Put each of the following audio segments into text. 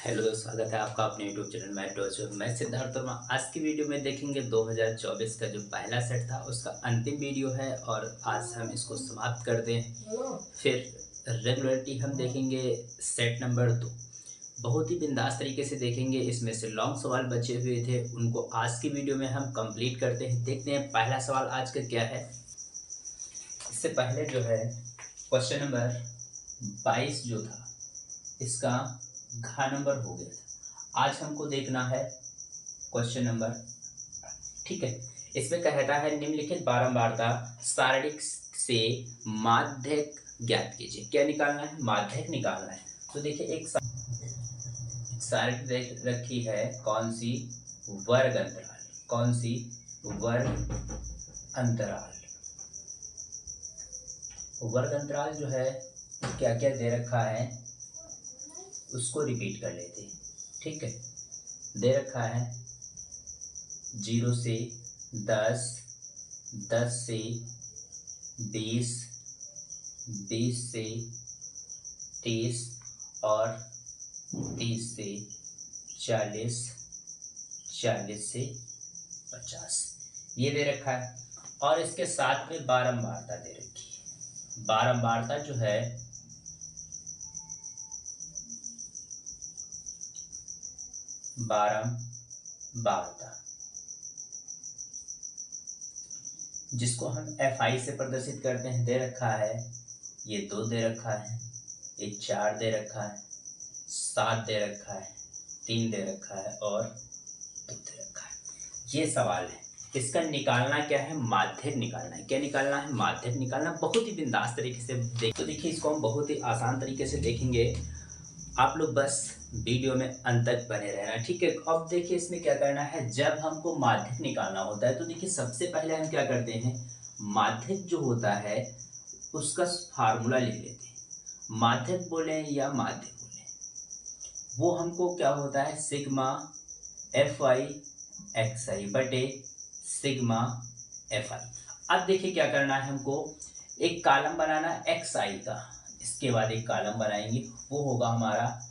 Hello दोस्तों, स्वागत है आपका अपने यूट्यूब चैनल मैं सिद्धार्थ वर्मा। आज की वीडियो में देखेंगे 2024 का जो पहला सेट था उसका अंतिम वीडियो है और आज हम इसको समाप्त कर दें। फिर रेगुलरिटी हम देखेंगे सेट नंबर 2। बहुत ही बिंदास तरीके से देखेंगे। इसमें से लॉन्ग सवाल बचे हुए थे, उनको आज की वीडियो में हम कंप्लीट करते हैं। देखते हैं पहला सवाल आज का क्या है। इससे पहले जो है क्वेश्चन नंबर 22 जो था इसका घ नंबर हो गया था। आज हमको देखना है क्वेश्चन नंबर, ठीक है। इसमें कहता है निम्नलिखित बारंबारता सारणिक से माध्यक ज्ञात कीजिए। क्या निकालना है? माध्यक निकालना है। तो देखिए एक सारणिक रखी है, कौन सी? वर्ग अंतराल। कौन सी? वर्ग अंतराल। वर्ग अंतराल जो है क्या क्या दे रखा है उसको रिपीट कर लेते हैं, ठीक है। दे रखा है 0 से 10, 10 से 20, 20 से 30 और 30 से 40, 40 से 50 ये दे रखा है। और इसके साथ में बारंबारता दे रखी है। बारंबारता जो है बारंबारता जिसको हम FI से प्रदर्शित करते हैं, दे रखा है ये 2 दे रखा है, ये 4 दे रखा है, 7 दे रखा है, 3 दे रखा है और 2 दे रखा है। ये सवाल है। इसका निकालना क्या है? माध्यक निकालना है। क्या निकालना है? माध्यक निकालना। बहुत ही बिंदास तरीके से तो देखिए इसको हम बहुत ही आसान तरीके से देखेंगे। आप लोग बस वीडियो में अंत तक बने रहना, ठीक है। अब देखिए इसमें क्या करना है। जब हमको माध्यक निकालना होता है तो देखिए सबसे पहले हम क्या करते हैं, माध्यक जो होता है उसका फार्मूला लिख लेते हैं। माध्यक बोले या माध्यक बोले, वो हमको क्या होता है, सिग्मा FI XI बटे सिग्मा FI। अब देखिए क्या करना है हमको, एक कॉलम बनाना है XI का, इसके बाद एक कॉलम बनाएंगे, वो होगा हमारा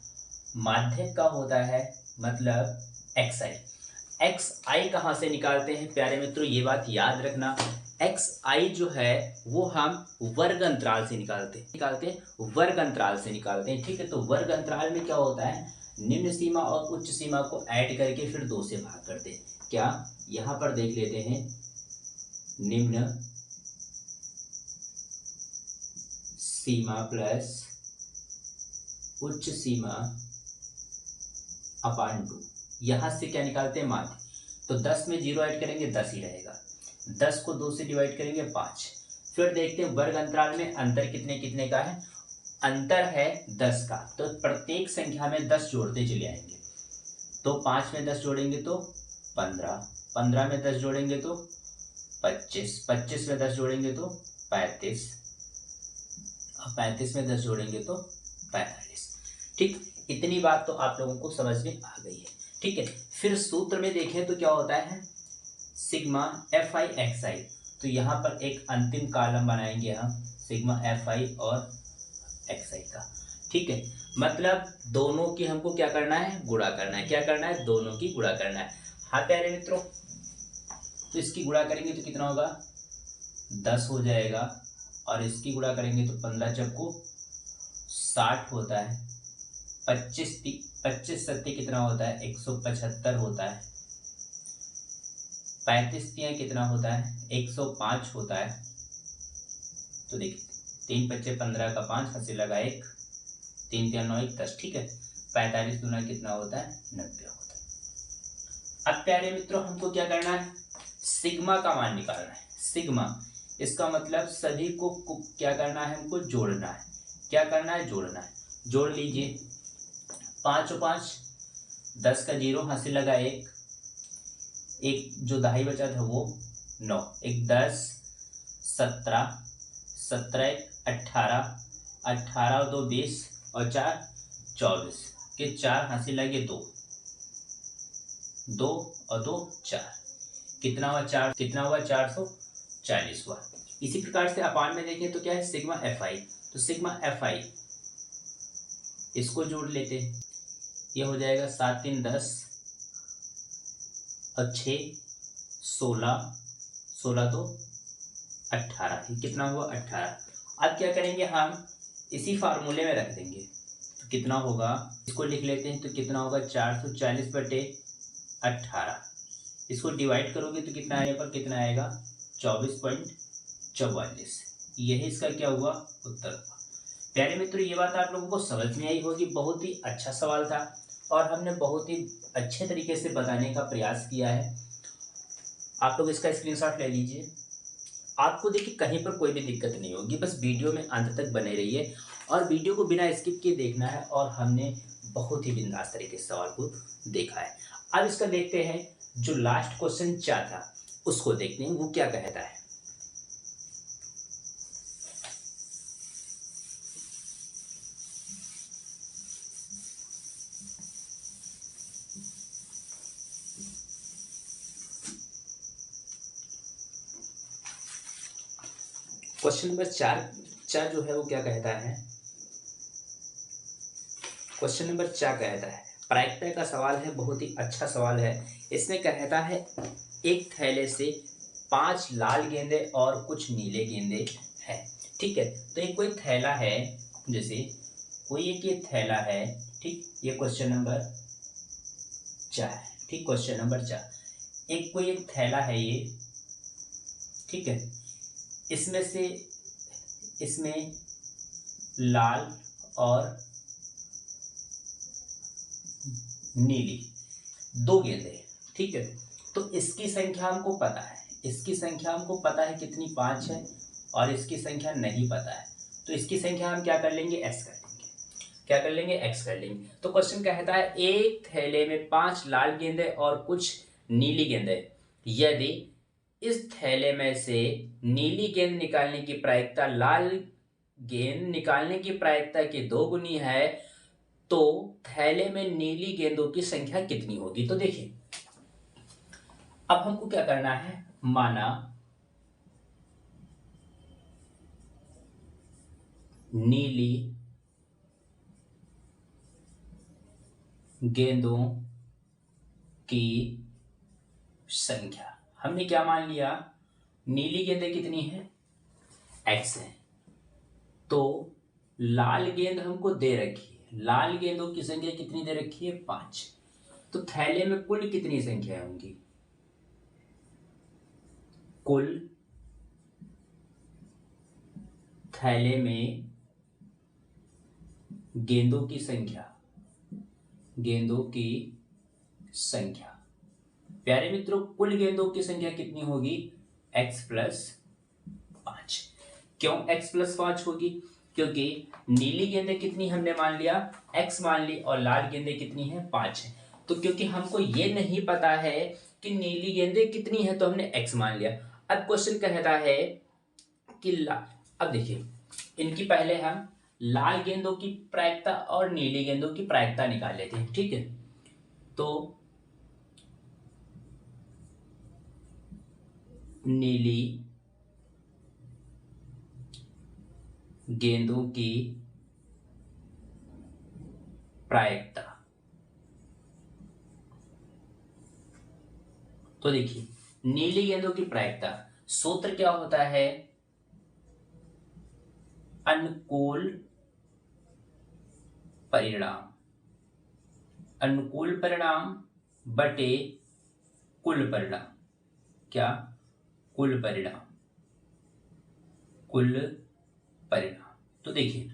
माध्यक का होता है, मतलब XI। XI कहाँ से निकालते हैं प्यारे मित्रों, ये बात याद रखना। XI जो है वो हम वर्ग अंतराल से निकालते हैं, वर्ग अंतराल से निकालते हैं, ठीक है। तो वर्ग अंतराल में क्या होता है, निम्न सीमा और उच्च सीमा को ऐड करके फिर 2 से भाग करते हैं। क्या? यहाँ पर देख लेते हैं, निम्न सीमा प्लस उच्च सीमा अपान 2। यहां से क्या निकालते हैं, माध्य। तो 10 में 0 ऐड करेंगे 10 ही रहेगा। 10 को 2 से डिवाइड करेंगे 5। फिर देखते हैं वर्ग अंतराल में अंतर कितने कितने का है। अंतर है 10 का, तो प्रत्येक संख्या में 10 जोड़ते चले आएंगे। तो 5 में 10 जोड़ेंगे तो 15, 15 में 10 जोड़ेंगे तो 25, 25 में 10 जोड़ेंगे तो 35, 35 में 10 जोड़ेंगे तो 45। ठीक, इतनी बात तो आप लोगों को समझ में आ गई है, ठीक है। फिर सूत्र में देखें तो क्या होता है, सिग्मा FI XI। तो यहाँ पर एक अंतिम कॉलम बनाएंगे हम, सिग्मा FI और XI का, ठीक है। मतलब दोनों की हमको क्या करना है, गुणा करना है। क्या करना है? दोनों की गुणा करना है। हाँ प्यारे मित्रों, तो इसकी गुणा करेंगे तो कितना होगा, 10 हो जाएगा। और इसकी गुणा करेंगे तो 15 चक्कू 60 होता है। 25 सत्ती कितना होता है, 175 होता है। 35 तियां कितना होता है, 105 होता है। तो देखिए 3 पच्चे 15 का 5 हंसी लगा 1, 3 तियां 9 1 10, ठीक है। 45 दूना कितना होता है, 90 होता है। अब प्यारे मित्रों हमको क्या करना है, सिग्मा का मान निकालना है। सिग्मा, इसका मतलब सभी को क्या करना है, हमको जोड़ना है। क्या करना है, जोड़ना है। जोड़ लीजिए, 5 और 5 10 का 0 हासिल लगा 1, एक जो दहाई बचा था वो 9, एक 10, 17, 17 एक 18, 18 और 2 20 और 4 24 के 4 हासिल लगे 2, 2 और 2 4, कितना हुआ 4, कितना हुआ 440 हुआ। इसी प्रकार से अपान में देखें तो क्या है, सिग्मा FI। तो सिग्मा FI इसको जोड़ लेते हैं, ये हो जाएगा 7 3 10 और 6 16, 16 तो 18, ये कितना हुआ 18। अब क्या करेंगे हम इसी फार्मूले में रख देंगे, तो कितना होगा इसको लिख लेते हैं, तो कितना होगा 440/18। इसको डिवाइड करोगे तो कितना आएगा, पर कितना आएगा 24.44। यही इसका क्या हुआ उत्तर हुआ। प्यारे मित्रों, ये बात आप लोगों को समझ में आई होगी। बहुत ही अच्छा सवाल था और हमने बहुत ही अच्छे तरीके से बताने का प्रयास किया है। आप लोग इसका स्क्रीनशॉट ले लीजिए। आपको देखिए कहीं पर कोई भी दिक्कत नहीं होगी, बस वीडियो में अंत तक बने रहिए और वीडियो को बिना स्किप किए देखना है। और हमने बहुत ही बिंदास तरीके से सवाल को देखा है। अब इसका देखते हैं, जो लास्ट क्वेश्चन 4 था उसको देखते हैं वो क्या कहता है। क्वेश्चन नंबर 4 जो है वो क्या कहता है। क्वेश्चन नंबर 4 कहता है, प्रायिकता का सवाल है, बहुत ही अच्छा सवाल है। इसमें कहता है एक थैले से 5 लाल गेंदे और कुछ नीले गेंदे हैं। ठीक है, तो एक कोई थैला है, जैसे कोई एक ये थैला है। ठीक, ये क्वेश्चन नंबर 4 है। ठीक, क्वेश्चन नंबर 4, एक कोई एक थैला है ये। ठीक है, इसमें लाल और नीली 2 गेंदें हैं। ठीक है, तो इसकी संख्या हमको पता है, इसकी संख्या हमको पता है कितनी 5 है, और इसकी संख्या नहीं पता है। तो इसकी संख्या हम क्या कर लेंगे, x कर लेंगे। क्या कर लेंगे, x कर लेंगे। तो क्वेश्चन कहता है एक थैले में 5 लाल गेंदें और कुछ नीली गेंदें, यदि इस थैले में से नीली गेंद निकालने की प्रायिकता लाल गेंद निकालने की प्रायिकता के 2 गुनी है, तो थैले में नीली गेंदों की संख्या कितनी होगी। तो देखिए अब हमको क्या करना है, माना नीली गेंदों की संख्या, हमने क्या मान लिया, नीली गेंदें कितनी है, x है। तो लाल गेंद हमको दे रखी है, लाल गेंदों की संख्या कितनी दे रखी है, 5। तो थैले में कुल कितनी संख्या होंगी, कुल थैले में गेंदों की संख्या, गेंदों की संख्या, प्यारे मित्रों कुल गेंदों की संख्या कितनी होगी, x + 5। क्यों x + 5 होगी, क्योंकि नीली गेंदें कितनी हमने मान लिया, x मान ली, और लाल गेंदें कितनी है, 5 है। तो क्योंकि हमको ये नहीं पता है कि नीली गेंदें कितनी है, तो हमने x मान लिया। अब क्वेश्चन कहता है कि अब देखिए इनकी पहले हम लाल गेंदों की प्रायिकता और नीली गेंदों की प्रायिकता निकाल लेते हैं। ठीक है, तो नीली गेंदों की प्रायिकता, तो देखिए नीली गेंदों की प्रायिकता सूत्र क्या होता है, अनुकूल परिणाम, अनुकूल परिणाम बटे कुल परिणाम। क्या, कुल परिणाम, कुल परिणाम। तो देखिए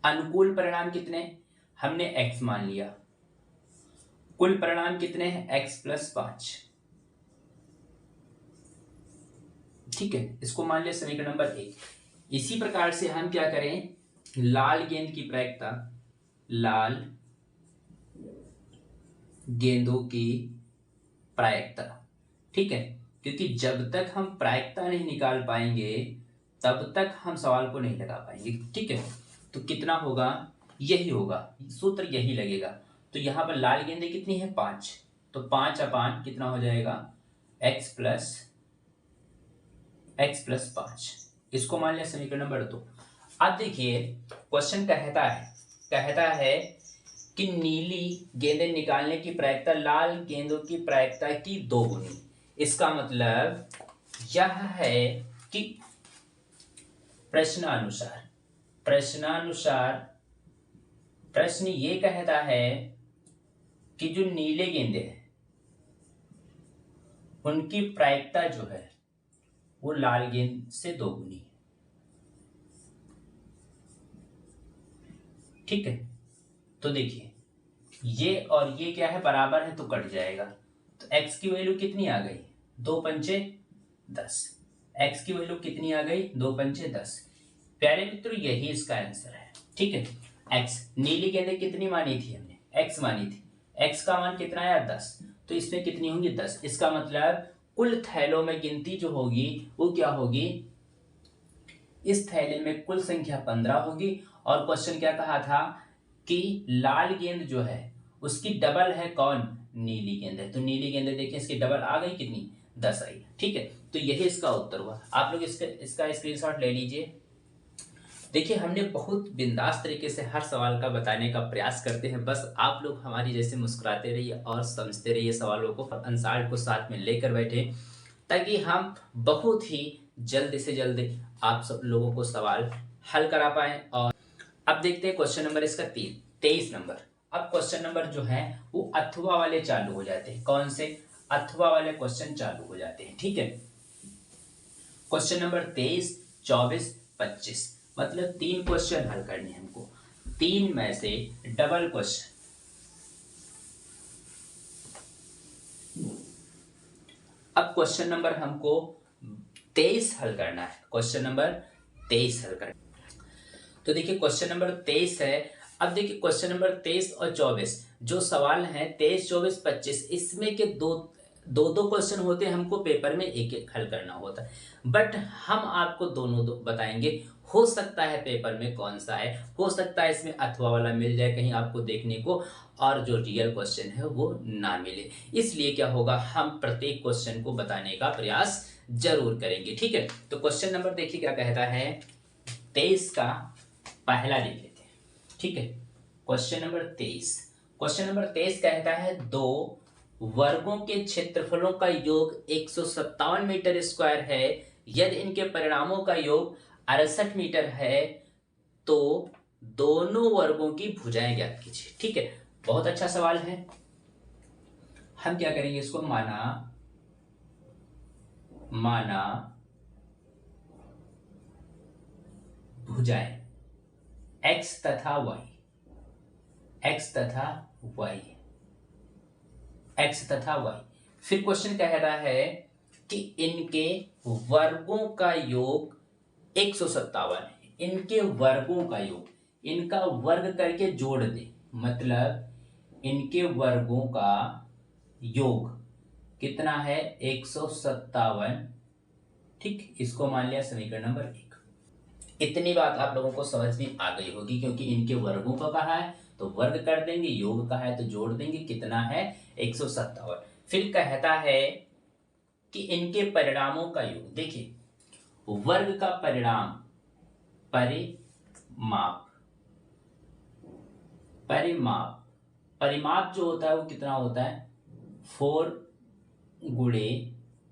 अनुकूल परिणाम कितने, हमने x मान लिया, कुल परिणाम कितने हैं, x + 5। ठीक है, इसको मान लिया समीकरण नंबर 1। इसी प्रकार से हम क्या करें, लाल गेंद की प्रायिकता, लाल गेंदों की प्रायिकता। ठीक है, क्योंकि जब तक हम प्रायिकता नहीं निकाल पाएंगे तब तक हम सवाल को नहीं लगा पाएंगे। ठीक है, तो कितना होगा, यही होगा, सूत्र यही लगेगा। तो यहां पर लाल गेंदें कितनी है, 5। तो 5 अपान कितना हो जाएगा, x + 5। इसको मान लिया समीकरण नंबर 2। अब देखिए क्वेश्चन कहता है कि नीली गेंदें निकालने की प्रायिकता लाल गेंदों की प्रायिकता की 2 गुनी। इसका मतलब यह है कि प्रश्नानुसार प्रश्नानुसार प्रश्न ये कहता है कि जो नीले गेंदे हैं उनकी प्रायिकता जो है वो लाल गेंद से 2 गुनी है। ठीक है, तो देखिए ये और ये क्या है, बराबर है तो कट जाएगा। तो x की वैल्यू कितनी आ गई, 2 पंचे 10। x की वैल्यू कितनी आ गई, 2 पंचे 10। प्यारे मित्रों यही इसका आंसर है। ठीक है, x नीली गेंदें कितनी मानी थी हमने, x मानी थी, x का मान कितना आया 10, तो इसमें कितनी होंगी 10। इसका मतलब कुल थैलों में गिनती जो होगी वो क्या होगी, इस थैले में कुल संख्या 15 होगी। और क्वेश्चन क्या कहा था कि लाल गेंद जो है उसकी डबल है कौन, नीली गेंद है। तो नीली गेंद देखिए इसकी डबल आ गई कितनी, 10 आई। ठीक है, तो यही इसका उत्तर हुआ। आप लोग इसका स्क्रीनशॉट ले लीजिए। देखिए हमने बहुत बिंदास तरीके से हर सवाल का बताने का प्रयास करते हैं, बस आप लोग हमारी जैसे मुस्कुराते रहिए और समझते रहिए सवालों को, आंसर को साथ में लेकर बैठे, ताकि हम बहुत ही जल्द से जल्द आप सब लोगों को सवाल हल करा पाए। और अब देखते हैं क्वेश्चन नंबर इसका 23 नंबर। अब क्वेश्चन नंबर जो है वो अथवा वाले चालू हो जाते हैं। कौन से, अथवा वाले क्वेश्चन चालू हो जाते हैं। ठीक है, क्वेश्चन नंबर 23, 24, 25 मतलब 3 क्वेश्चन हल करने हैं हमको, 3 में से डबल क्वेश्चन। अब क्वेश्चन नंबर हमको 23 हल करना है, क्वेश्चन नंबर 23 हल करना। तो देखिए क्वेश्चन नंबर 23 है। अब देखिए क्वेश्चन नंबर 23 और 24 जो सवाल हैं 23, 24, 25, इसमें के दो क्वेश्चन होते हैं, हमको पेपर में एक एक हल करना होता है। बट हम आपको दोनों बताएंगे, हो सकता है पेपर में कौन सा है, हो सकता है इसमें अथवा वाला मिल जाए कहीं आपको देखने को, और जो रियल क्वेश्चन है वो ना मिले। इसलिए क्या होगा, हम प्रत्येक क्वेश्चन को बताने का प्रयास जरूर करेंगे। ठीक है, तो क्वेश्चन नंबर देखिए क्या कहता है, 23 का पहला देख लेते हैं। ठीक है, क्वेश्चन नंबर 23, क्वेश्चन नंबर 23 कहता है दो वर्गों के क्षेत्रफलों का योग 157 मीटर स्क्वायर है, यदि इनके परिणामों का योग 68 मीटर है तो दोनों वर्गों की भुजाएं ज्ञात कीजिए। ठीक है, बहुत अच्छा सवाल है। हम क्या करेंगे, इसको माना भुजाएं x तथा y, x तथा y, x तथा y। फिर क्वेश्चन कह रहा है कि इनके वर्गों का योग 157 है, इनके वर्गों का योग, इनका वर्ग करके जोड़ दे, मतलब इनके वर्गों का योग कितना है 157। ठीक, इसको मान लिया समीकरण नंबर 1। इतनी बात आप लोगों को समझ में आ गई होगी, क्योंकि इनके वर्गों का कहा है तो वर्ग कर देंगे, योग कहा है तो जोड़ देंगे, कितना है 157। फिर कहता है कि इनके परिणामों का योग, देखिए वर्ग का परिणाम, परिमाप, परिमाप, परिमाप जो होता है वो कितना होता है 4 गुणे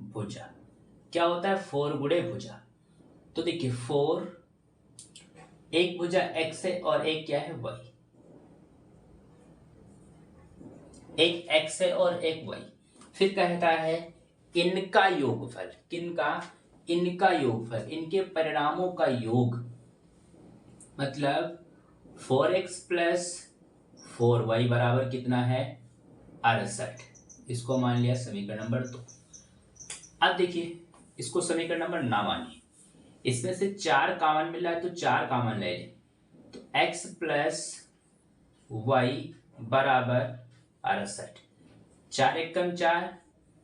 भुजा। क्या होता है 4 गुणे भुजा। तो देखिए 4, एक भुजा x है और एक क्या है y, एक x है और एक y। फिर कहता है इनका योगफल, किनका, इनका योगफल, इनके परिणामों का योग, मतलब 4x प्लस 4y बराबर कितना है 68। इसको मान लिया समीकरण नंबर 2। अब देखिए इसको समीकरण नंबर ना मानिए, इसमें से 4 कॉमन मिल रहा है तो 4 कॉमन ले लें, तो x प्लस वाई बराबर 68, 4 एकम 4,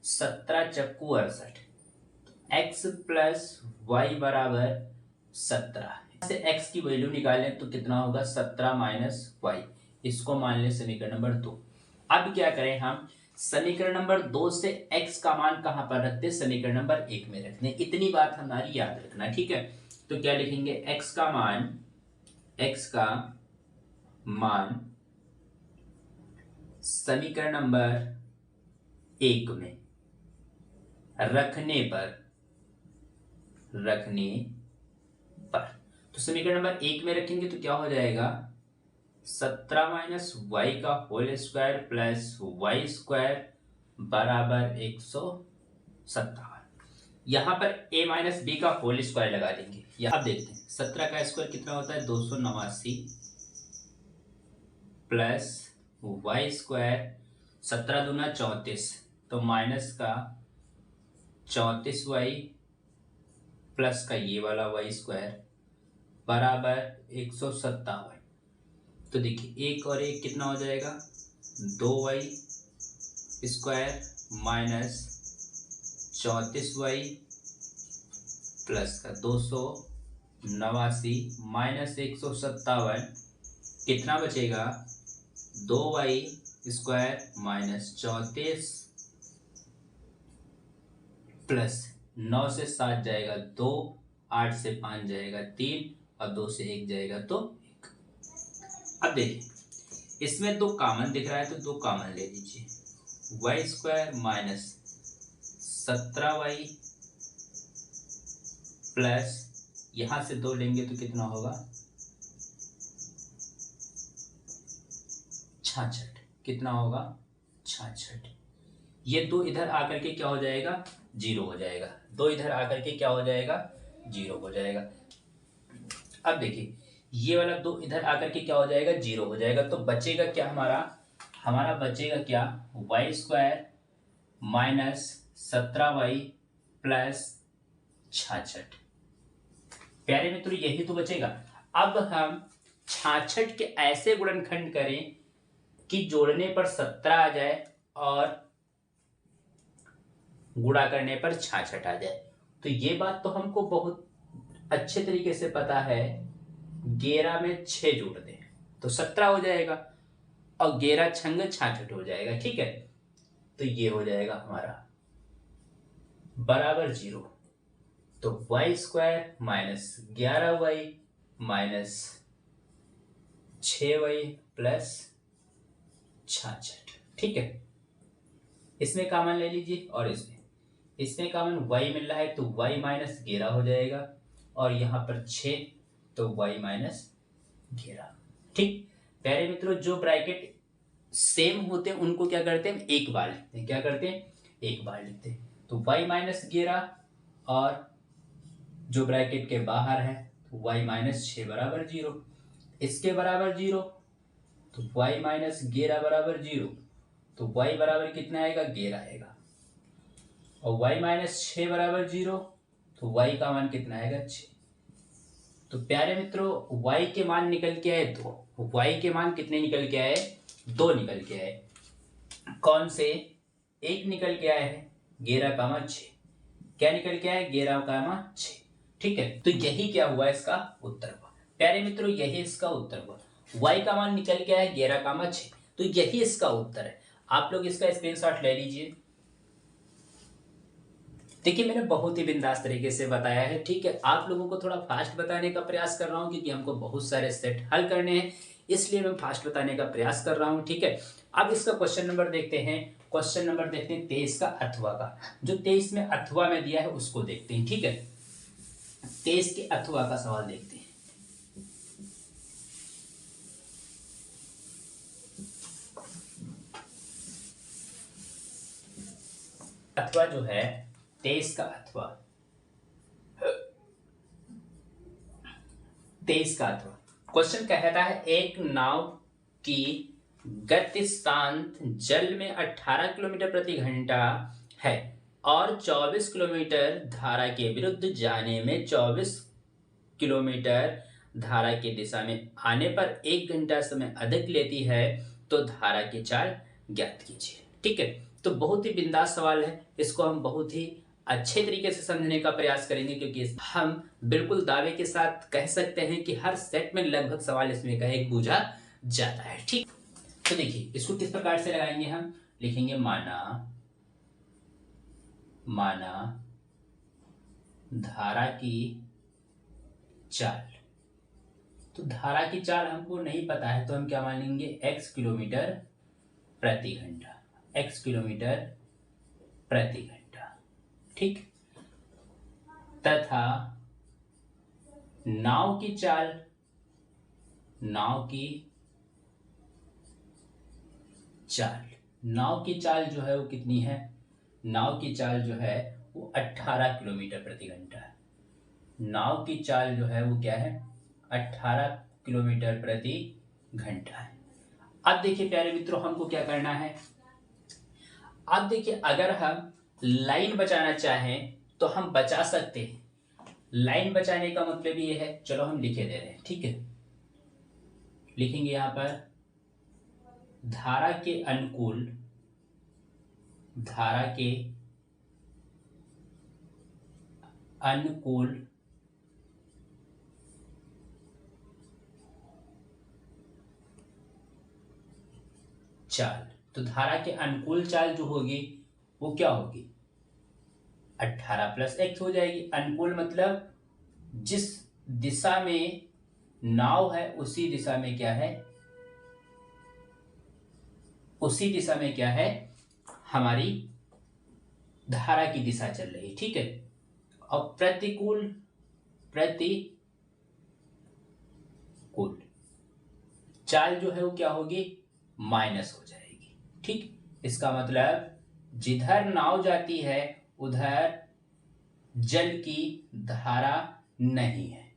17 चक्कू 68, x प्लस वाई बराबर 17 से x की वैल्यू निकालें तो कितना होगा 17 माइनस वाई। इसको मान लें समीकरण नंबर 2। अब क्या करें हम, समीकरण नंबर 2 से x का मान कहां पर रखते, समीकरण नंबर 1 में रखते हैं। इतनी बात हमारी याद रखना। ठीक है, तो क्या लिखेंगे, x का मान समीकरण नंबर 1 में रखने पर तो समीकरण नंबर 1 में रखेंगे तो क्या हो जाएगा, 17 माइनस वाई का whole square plus y square बराबर 157। यहां पर a माइनस बी का होल स्क्वायर लगा देंगे। अब देखते हैं 17 का स्क्वायर कितना होता है, 289 प्लस वाई स्क्वायर 17 दूना 34, तो माइनस का 34y प्लस का ये वाला वाई स्क्वायर बराबर 157। तो देखिए एक और एक कितना हो जाएगा, 2y square minus 34y plus का 289 माइनस 157 कितना बचेगा, 2y स्क्वायर माइनस 34 प्लस 9 से 7 जाएगा 2, 8 से 5 जाएगा 3 और 2 से 1 जाएगा तो 1। अब देखिए इसमें 2 कॉमन दिख रहा है तो 2 कॉमन ले लीजिए, Y square minus 17y plus यहां से 2 लेंगे तो कितना होगा, 66। कितना होगा, 66। ये 2 इधर आकर के क्या हो जाएगा, 0 हो जाएगा। 2 इधर आकर के क्या हो जाएगा, 0 हो जाएगा। अब देखिए ये वाला 2 इधर आकर के क्या हो जाएगा, 0 हो जाएगा। तो बचेगा क्या हमारा बचेगा क्या, Y square minus 17y plus 66। प्यारे मित्रों यही तो बचेगा। अब हम 66 के ऐसे गुणनखंड करें कि जोड़ने पर 17 आ जाए और गुणा करने पर 66 आ जाए। तो ये बात तो हमको बहुत अच्छे तरीके से पता है, 11 में 6 जोड़ दें तो 17 हो जाएगा और 11 छंग 66 हो जाएगा। ठीक है, तो ये हो जाएगा हमारा बराबर 0। तो y square minus 11y minus 6y plus 66। ठीक है, इसमें कॉमन ले लीजिए और इसमें कॉमन y मिल रहा है तो y माइनस 11 हो जाएगा और यहाँ पर 6 तो y माइनस 11। ठीक, प्यारे मित्रों जो ब्रैकेट सेम होते हैं उनको क्या करते हैं, एक बार लिखते हैं। क्या करते हैं, एक बार लिखते हैं। तो y माइनस 11 और जो ब्रैकेट के बाहर है तो y माइनस 6 बराबर 0, इसके बराबर 0 तो y माइनस 11 बराबर 0, तो y बराबर कितना आएगा, 11 आएगा। और y माइनस 6 बराबर 0 तो y का मान कितना आएगा, 6। तो प्यारे मित्रों y के मान निकल के आए 2। y के मान कितने निकल के आए, 2 निकल के आए। कौन से, एक निकल के आए है 11 का मान 6। क्या निकल के आए, 11 का मान 6। ठीक है, तो यही क्या हुआ, इसका उत्तर हुआ। प्यारे मित्रों यही इसका उत्तर हुआ। y का मान निकल के आया 11 का मान 6, तो यही इसका उत्तर है। आप लोग इसका स्क्रीनशॉट ले लीजिए। देखिए मैंने बहुत ही बिंदास तरीके से बताया है। ठीक है, आप लोगों को थोड़ा फास्ट बताने का प्रयास कर रहा हूँ क्योंकि हमको बहुत सारे सेट हल करने हैं, इसलिए मैं फास्ट बताने का प्रयास कर रहा हूँ। ठीक है, अब इसका क्वेश्चन नंबर देखते हैं। क्वेश्चन नंबर देखते हैं 23 का अथवा का। जो 23 में अथवा में दिया है उसको देखते हैं। ठीक है, 23 के अथवा का सवाल देखते हैं। अथवा जो है 23 का अथवा, 23 का अथवा क्वेश्चन कहता है एक नाव की गति शांत जल में 18 किलोमीटर प्रति घंटा है और 24 किलोमीटर धारा के विरुद्ध जाने में 24 किलोमीटर धारा की दिशा में आने पर 1 घंटा समय अधिक लेती है, तो धारा की चाल ज्ञात कीजिए। ठीक है, तो बहुत ही बिंदास सवाल है, इसको हम बहुत ही अच्छे तरीके से समझने का प्रयास करेंगे क्योंकि हम बिल्कुल दावे के साथ कह सकते हैं कि हर सेट में लगभग सवाल इसमें का एक पूछा जाता है। ठीक, तो देखिए इसको किस प्रकार से लगाएंगे, हम लिखेंगे माना धारा की चाल। तो धारा की चाल हमको नहीं पता है तो हम क्या मान लेंगे, x किलोमीटर प्रति घंटा, x किलोमीटर प्रति घंटा। ठीक। तथा नाव की चाल, नाव की चाल जो है वो कितनी है? नाव की चाल जो है वो 18 किलोमीटर प्रति घंटा है। नाव की चाल जो है वो क्या है? 18 किलोमीटर प्रति घंटा है। अब देखिए प्यारे मित्रों, हमको क्या करना है? अब देखिए, अगर हम लाइन बचाना चाहें तो हम बचा सकते हैं। लाइन बचाने का मतलब ये है, चलो हम लिखे दे रहे हैं, ठीक है। लिखेंगे यहां पर धारा के अनुकूल, धारा के अनुकूल चाल। तो धारा के अनुकूल चाल जो होगी वो क्या होगी? 18 प्लस x हो जाएगी। अनुकूल मतलब जिस दिशा में नाव है उसी दिशा में क्या है? उसी दिशा में क्या है? हमारी धारा की दिशा चल रही, ठीक है। और प्रतिकूल चाल जो है वो क्या होगी? माइनस हो जाएगी, ठीक। इसका मतलब जिधर नाव जाती है उधर जल की धारा नहीं है,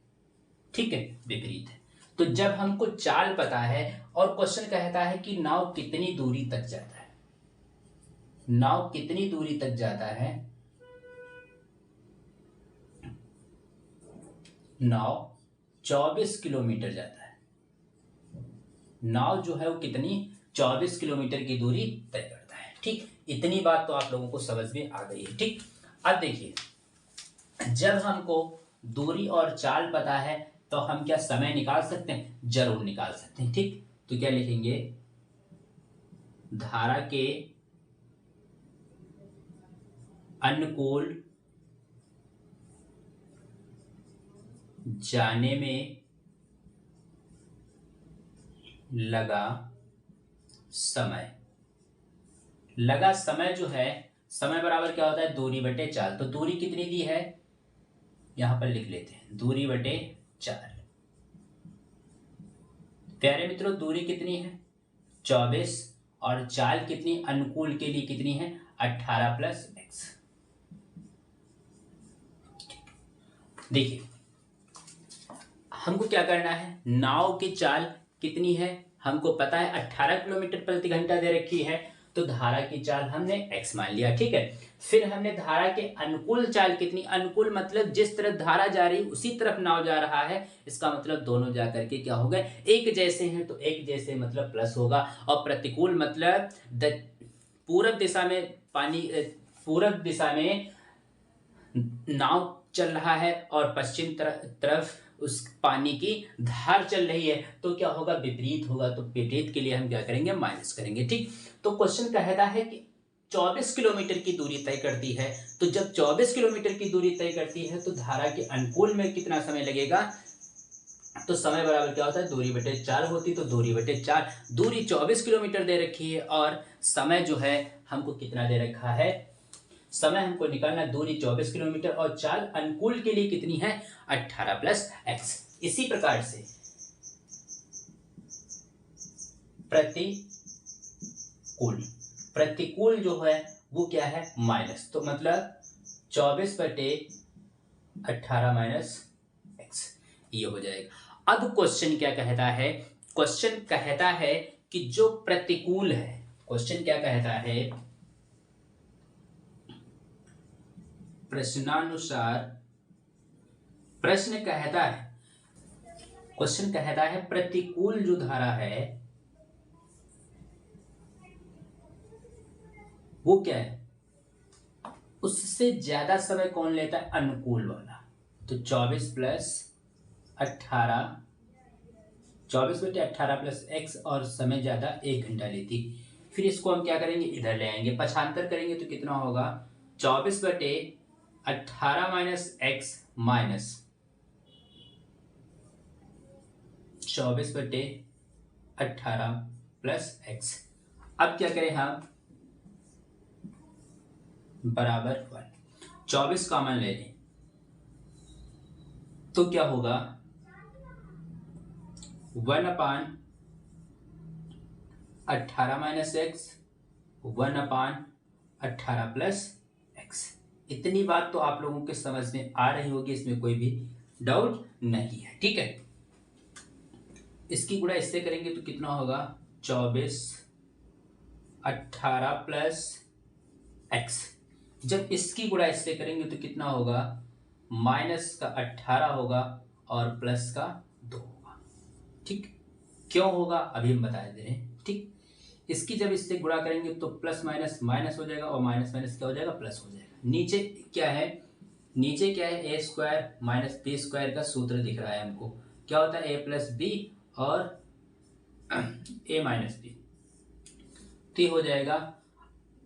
ठीक है, विपरीत है। तो जब हमको चाल पता है और क्वेश्चन कहता है कि नाव कितनी दूरी तक जाता है, नाव कितनी दूरी तक जाता है? नाव 24 किलोमीटर जाता है। नाव जो है वो कितनी? 24 किलोमीटर की दूरी तय करता है, ठीक। इतनी बात तो आप लोगों को समझ में आ गई है, ठीक। अब देखिए, जब हमको दूरी और चाल पता है तो हम क्या समय निकाल सकते हैं? जरूर निकाल सकते हैं, ठीक। तो क्या लिखेंगे? धारा के अनुकूल जाने में लगा समय। लगा समय जो है, समय बराबर क्या होता है? दूरी बटे चाल। तो दूरी कितनी दी है? यहां पर लिख लेते हैं, दूरी बटे चाल। प्यारे मित्रों, दूरी कितनी है? 24। और चाल कितनी? अनुकूल के लिए कितनी है? 18 प्लस x। देखिए, हमको क्या करना है? नाव की चाल कितनी है हमको पता है, 18 किलोमीटर प्रति घंटा दे रखी है। तो धारा की चाल हमने x मान लिया, ठीक है। फिर हमने धारा के अनुकूल चाल कितनी? अनुकूल मतलब जिस तरफ धारा जा रही उसी तरफ नाव जा रहा है। इसका मतलब दोनों जाकर के क्या हो गए? एक जैसे हैं, तो एक जैसे मतलब प्लस होगा। और प्रतिकूल मतलब पूरब दिशा में पानी, पूरब दिशा में नाव चल रहा है और पश्चिम तरफ उस पानी की धार चल रही है, तो क्या होगा? विपरीत होगा। तो विपरीत के लिए हम क्या करेंगे? माइनस करेंगे, ठीक। तो क्वेश्चन कहता है कि 24 किलोमीटर की दूरी तय करती है। तो जब 24 किलोमीटर की दूरी तय करती है तो धारा के अनुकूल में कितना समय लगेगा? तो समय बराबर क्या होता है? दूरी बटे चार होती, तो दूरी बटे चार। दूरी 24 किलोमीटर दे रखी है और समय जो है हमको कितना दे रखा है? समय हमको निकालना, दूरी 24 किलोमीटर और चाल अनुकूल के लिए कितनी है? 18 प्लस x। इसी प्रकार से प्रतिकूल जो है वो क्या है? माइनस। तो मतलब 24/18 माइनस x, ये हो जाएगा। अब क्वेश्चन क्या कहता है? क्वेश्चन कहता है कि जो प्रतिकूल है, क्वेश्चन क्या कहता है? प्रश्नानुसार प्रश्न कहता है, क्वेश्चन कहता है प्रतिकूल जो धारा है वो क्या है? उससे ज्यादा समय कौन लेता है? अनुकूल वाला। तो 24 प्लस 18, 24/18 प्लस x, और समय ज्यादा 1 घंटा लेती। फिर इसको हम क्या करेंगे? इधर ले आएंगे, पक्षांतर करेंगे तो कितना होगा? 24/18 minus x minus 24/18 plus x। अब क्या करें हम, बराबर 1, 24 कॉमन ले लें तो क्या होगा, 1/18 माइनस एक्स, 1/18 प्लस एक्स। इतनी बात तो आप लोगों के समझ में आ रही होगी, इसमें कोई भी डाउट नहीं है। ठीक है, इसकी गुणा इससे करेंगे तो कितना होगा, 24 18 प्लस एक्स। जब इसकी गुणा इससे करेंगे तो कितना होगा, माइनस का 18 होगा और प्लस का 2 होगा। ठीक, क्यों होगा अभी हम बता दे रहे हैं। ठीक, इसकी जब इससे गुणा करेंगे तो प्लस माइनस माइनस हो जाएगा और माइनस माइनस क्या हो जाएगा, प्लस हो जाएगा। नीचे क्या है, नीचे क्या है, ए स्क्वायर माइनस बी स्क्वायर का सूत्र दिख रहा है हमको। क्या होता है, ए प्लस बी और ए माइनस बी। तो ये हो जाएगा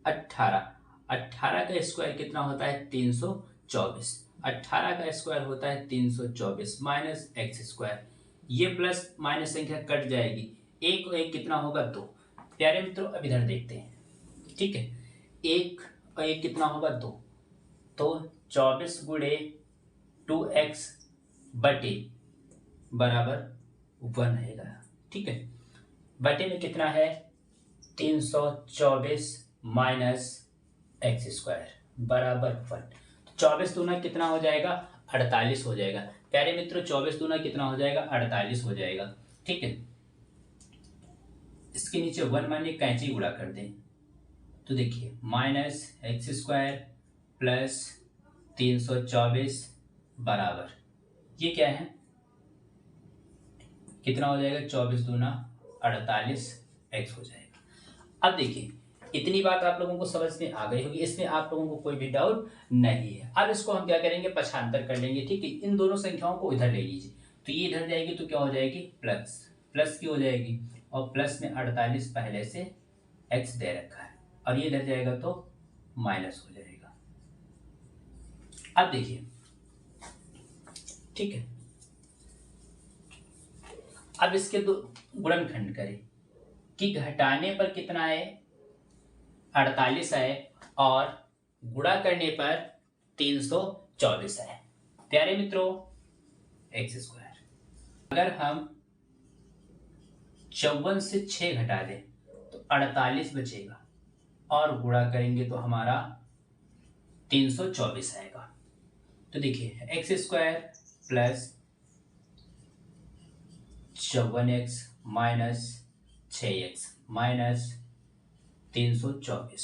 18, 18 का स्क्वायर कितना होता है, 324। 18 का स्क्वायर होता है 324 माइनस एक्स स्क्वायर। ये प्लस माइनस संख्या कट जाएगी, एक और एक कितना होगा, 2। प्यारे मित्रों अब इधर देखते हैं। ठीक है, एक और एक कितना होगा, 2। तो 24 गुणे 2x बटे बराबर 1 रहेगा। ठीक है, बटे में कितना है, 324 माइनस एक्स स्क्वायर बराबर 1। 24 दूना कितना हो जाएगा, 48 हो जाएगा। प्यारे मित्रों 24 दूना कितना हो जाएगा, 48 हो जाएगा। ठीक है, इसके नीचे 1 माने कैंची गुणा कर दें तो देखिए माइनस एक्स स्क्वायर प्लस 324 बराबर, ये क्या है, कितना हो जाएगा, 24 दूना 48 एक्स हो जाएगा। अब देखिए इतनी बात आप लोगों को समझ में आ गई होगी, इसमें आप लोगों को कोई भी डाउट नहीं है। अब इसको हम क्या करेंगे, पक्षांतर कर लेंगे। ठीक है, इन दोनों संख्याओं को इधर ले लीजिए, तो ये इधर जाएगी तो क्या हो जाएगी, प्लस प्लस की हो जाएगी, और प्लस में 48 पहले से एक्स दे रखा है, और ये इधर जाएगा तो माइनस हो जाएगा। अब देखिए, ठीक है, अब इसके दो गुणनखंड करें कि घटाने पर कितना है, 48 है, और गुणा करने पर 324 है। प्यारे मित्रों एक्स स्क्वायर, अगर हम 54 से 6 घटा दें तो 48 बचेगा, और गुणा करेंगे तो हमारा 324 आएगा। तो देखिए x square plus 54x minus 6x minus 324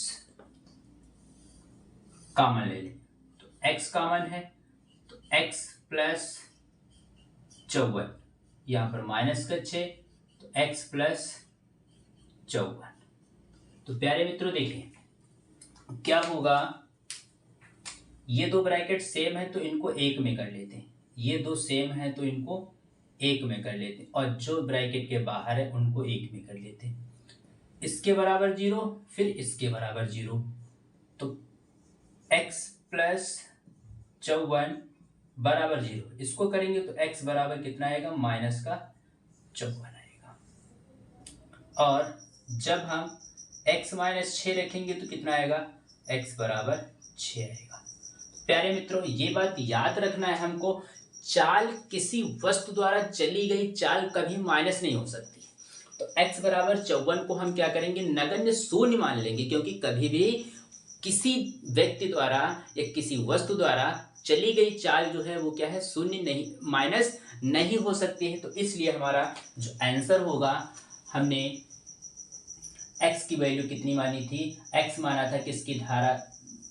common ले लें तो x कॉमन है, तो x प्लस 54, यहाँ पर माइनस का 6 तो x प्लस 54। तो प्यारे मित्रों देखिए क्या होगा, ये दो ब्रैकेट सेम है तो इनको एक में कर लेते हैं, ये दो सेम है तो इनको एक में कर लेते हैं, और जो ब्रैकेट के बाहर है उनको एक में कर लेते हैं। इसके बराबर 0, फिर इसके बराबर 0, तो x प्लस 54 बराबर 0। इसको करेंगे तो x बराबर कितना आएगा, माइनस का 54 आएगा। और जब हम x माइनस 6 रखेंगे तो कितना आएगा, x बराबर 6 आएगा। प्यारे मित्रों ये बात याद रखना है हमको, चाल किसी वस्तु द्वारा चली गई चाल कभी माइनस नहीं हो सकती। तो x बराबर 54 को हम क्या करेंगे, नगण्य शून्य मान लेंगे, क्योंकि कभी भी किसी व्यक्ति द्वारा या किसी वस्तु द्वारा चली गई चाल जो है वो क्या है, शून्य नहीं, माइनस नहीं हो सकती है। तो इसलिए हमारा जो आंसर होगा, हमने x की वैल्यू कितनी मानी थी, x माना था किसकी, धारा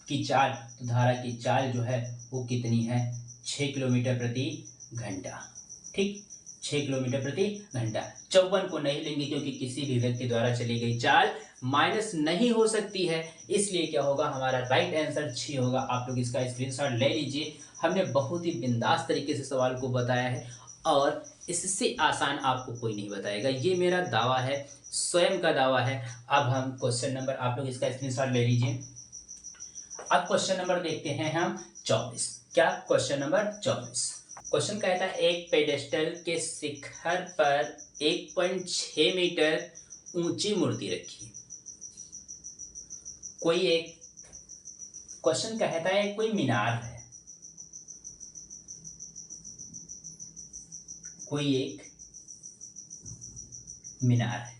की चाल, तो धारा की चाल जो है वो कितनी है, 6 किलोमीटर प्रति घंटा। ठीक, 6 किलोमीटर प्रति घंटा। 54 को नहीं लेंगे क्योंकि किसी भी व्यक्ति द्वारा चली गई चाल माइनस नहीं हो सकती है, इसलिए क्या होगा, हमारा राइट आंसर 6 होगा। आप लोग इसका स्क्रीनशॉट ले लीजिए। हमने बहुत ही बिंदास तरीके से सवाल को बताया है, और इससे आसान आपको कोई नहीं बताएगा, ये मेरा दावा है, स्वयं का दावा है। अब हम क्वेश्चन नंबर, आप लोग इसका स्क्रीनशॉट ले लीजिए। अब क्वेश्चन नंबर देखते हैं हम 24। क्या, क्वेश्चन नंबर 24। क्वेश्चन कहता है एक पेडेस्टल के शिखर पर 1.6 मीटर ऊंची मूर्ति रखी, कोई एक क्वेश्चन कहता है कोई मीनार है, कोई एक मीनार है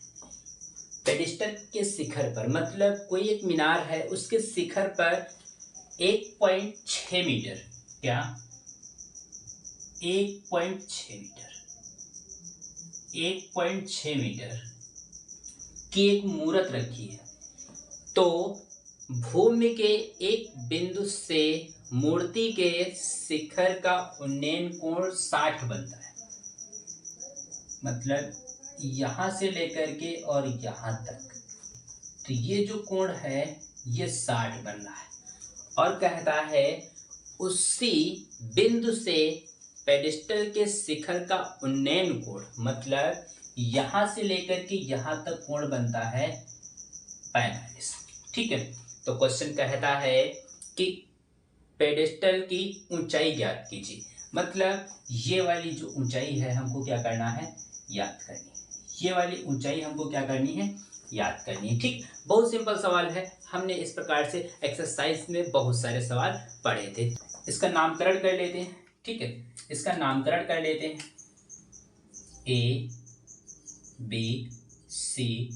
पेडिस्टल के शिखर पर, मतलब कोई एक मीनार है उसके शिखर पर 1.6 मीटर, क्या 1.6 मीटर, 1.6 मीटर की एक मूर्त रखी है। तो भूमि के एक बिंदु से मूर्ति के शिखर का उन्नयन कोण 60 बनता है, मतलब यहां से लेकर के और यहां तक, तो ये जो कोण है ये 60 बन रहा है। और कहता है उसी बिंदु से पेडिस्टल के शिखर का उन्नयन कोण, मतलब यहां से लेकर के यहां तक कोण बनता है 45। ठीक है, तो क्वेश्चन कहता है कि पेडिस्टल की ऊंचाई ज्ञात कीजिए, मतलब ये वाली जो ऊंचाई है हमको क्या करना है, याद करनी है। ये वाली ऊंचाई हमको क्या करनी है, याद करनी है। ठीक, बहुत सिंपल सवाल है, हमने इस प्रकार से एक्सरसाइज में बहुत सारे सवाल पढ़े थे। इसका नामकरण कर लेते हैं। ठीक है, इसका नामकरण कर लेते हैं, ए बी सी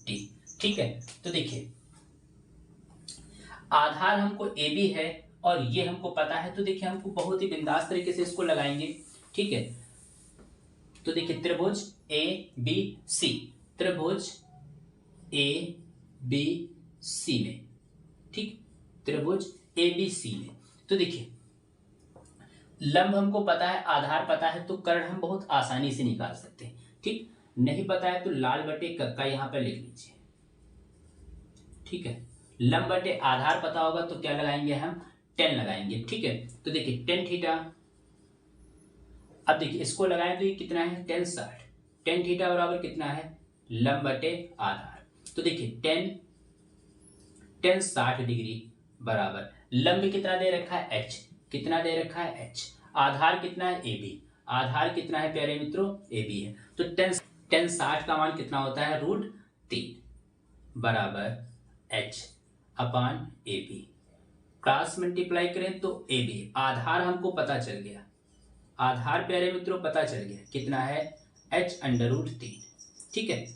डी। ठीक है, तो देखिए आधार हमको ए बी है और ये हमको पता है, तो देखिए हमको बहुत ही बिंदास तरीके से इसको लगाएंगे। ठीक है, तो देखिए त्रिभुज ए बी सी, त्रिभुज ए बी सी में, ठीक, त्रिभुज ए बी सी में, तो देखिए लंब हमको पता है, आधार पता है, तो कर्ण हम बहुत आसानी से निकाल सकते हैं। ठीक, नहीं पता है तो लाल बटे कक्का यहां पर लिख लीजिए। ठीक है, लंब बटे आधार पता होगा तो क्या लगाएंगे हम, 10 लगाएंगे। ठीक है, तो देखिए 10 थीटा, अब देखिए इसको लगाएं तो ये कितना है 10 60, 10 थीटा बराबर कितना है, लंब बटे आधार, तो देखिए 10 60 डिग्री बराबर लंब कितना दे रखा है h, कितना दे रखा है h, आधार कितना है ए बी, आधार कितना है प्यारे मित्रों ए बी है, तो 10 60 का मान कितना होता है √3 बराबर h upon A B, cross multiply करें तो ए बी, आधार हमको पता चल गया, आधार प्यारे मित्रों पता चल गया कितना है h√3। ठीक है,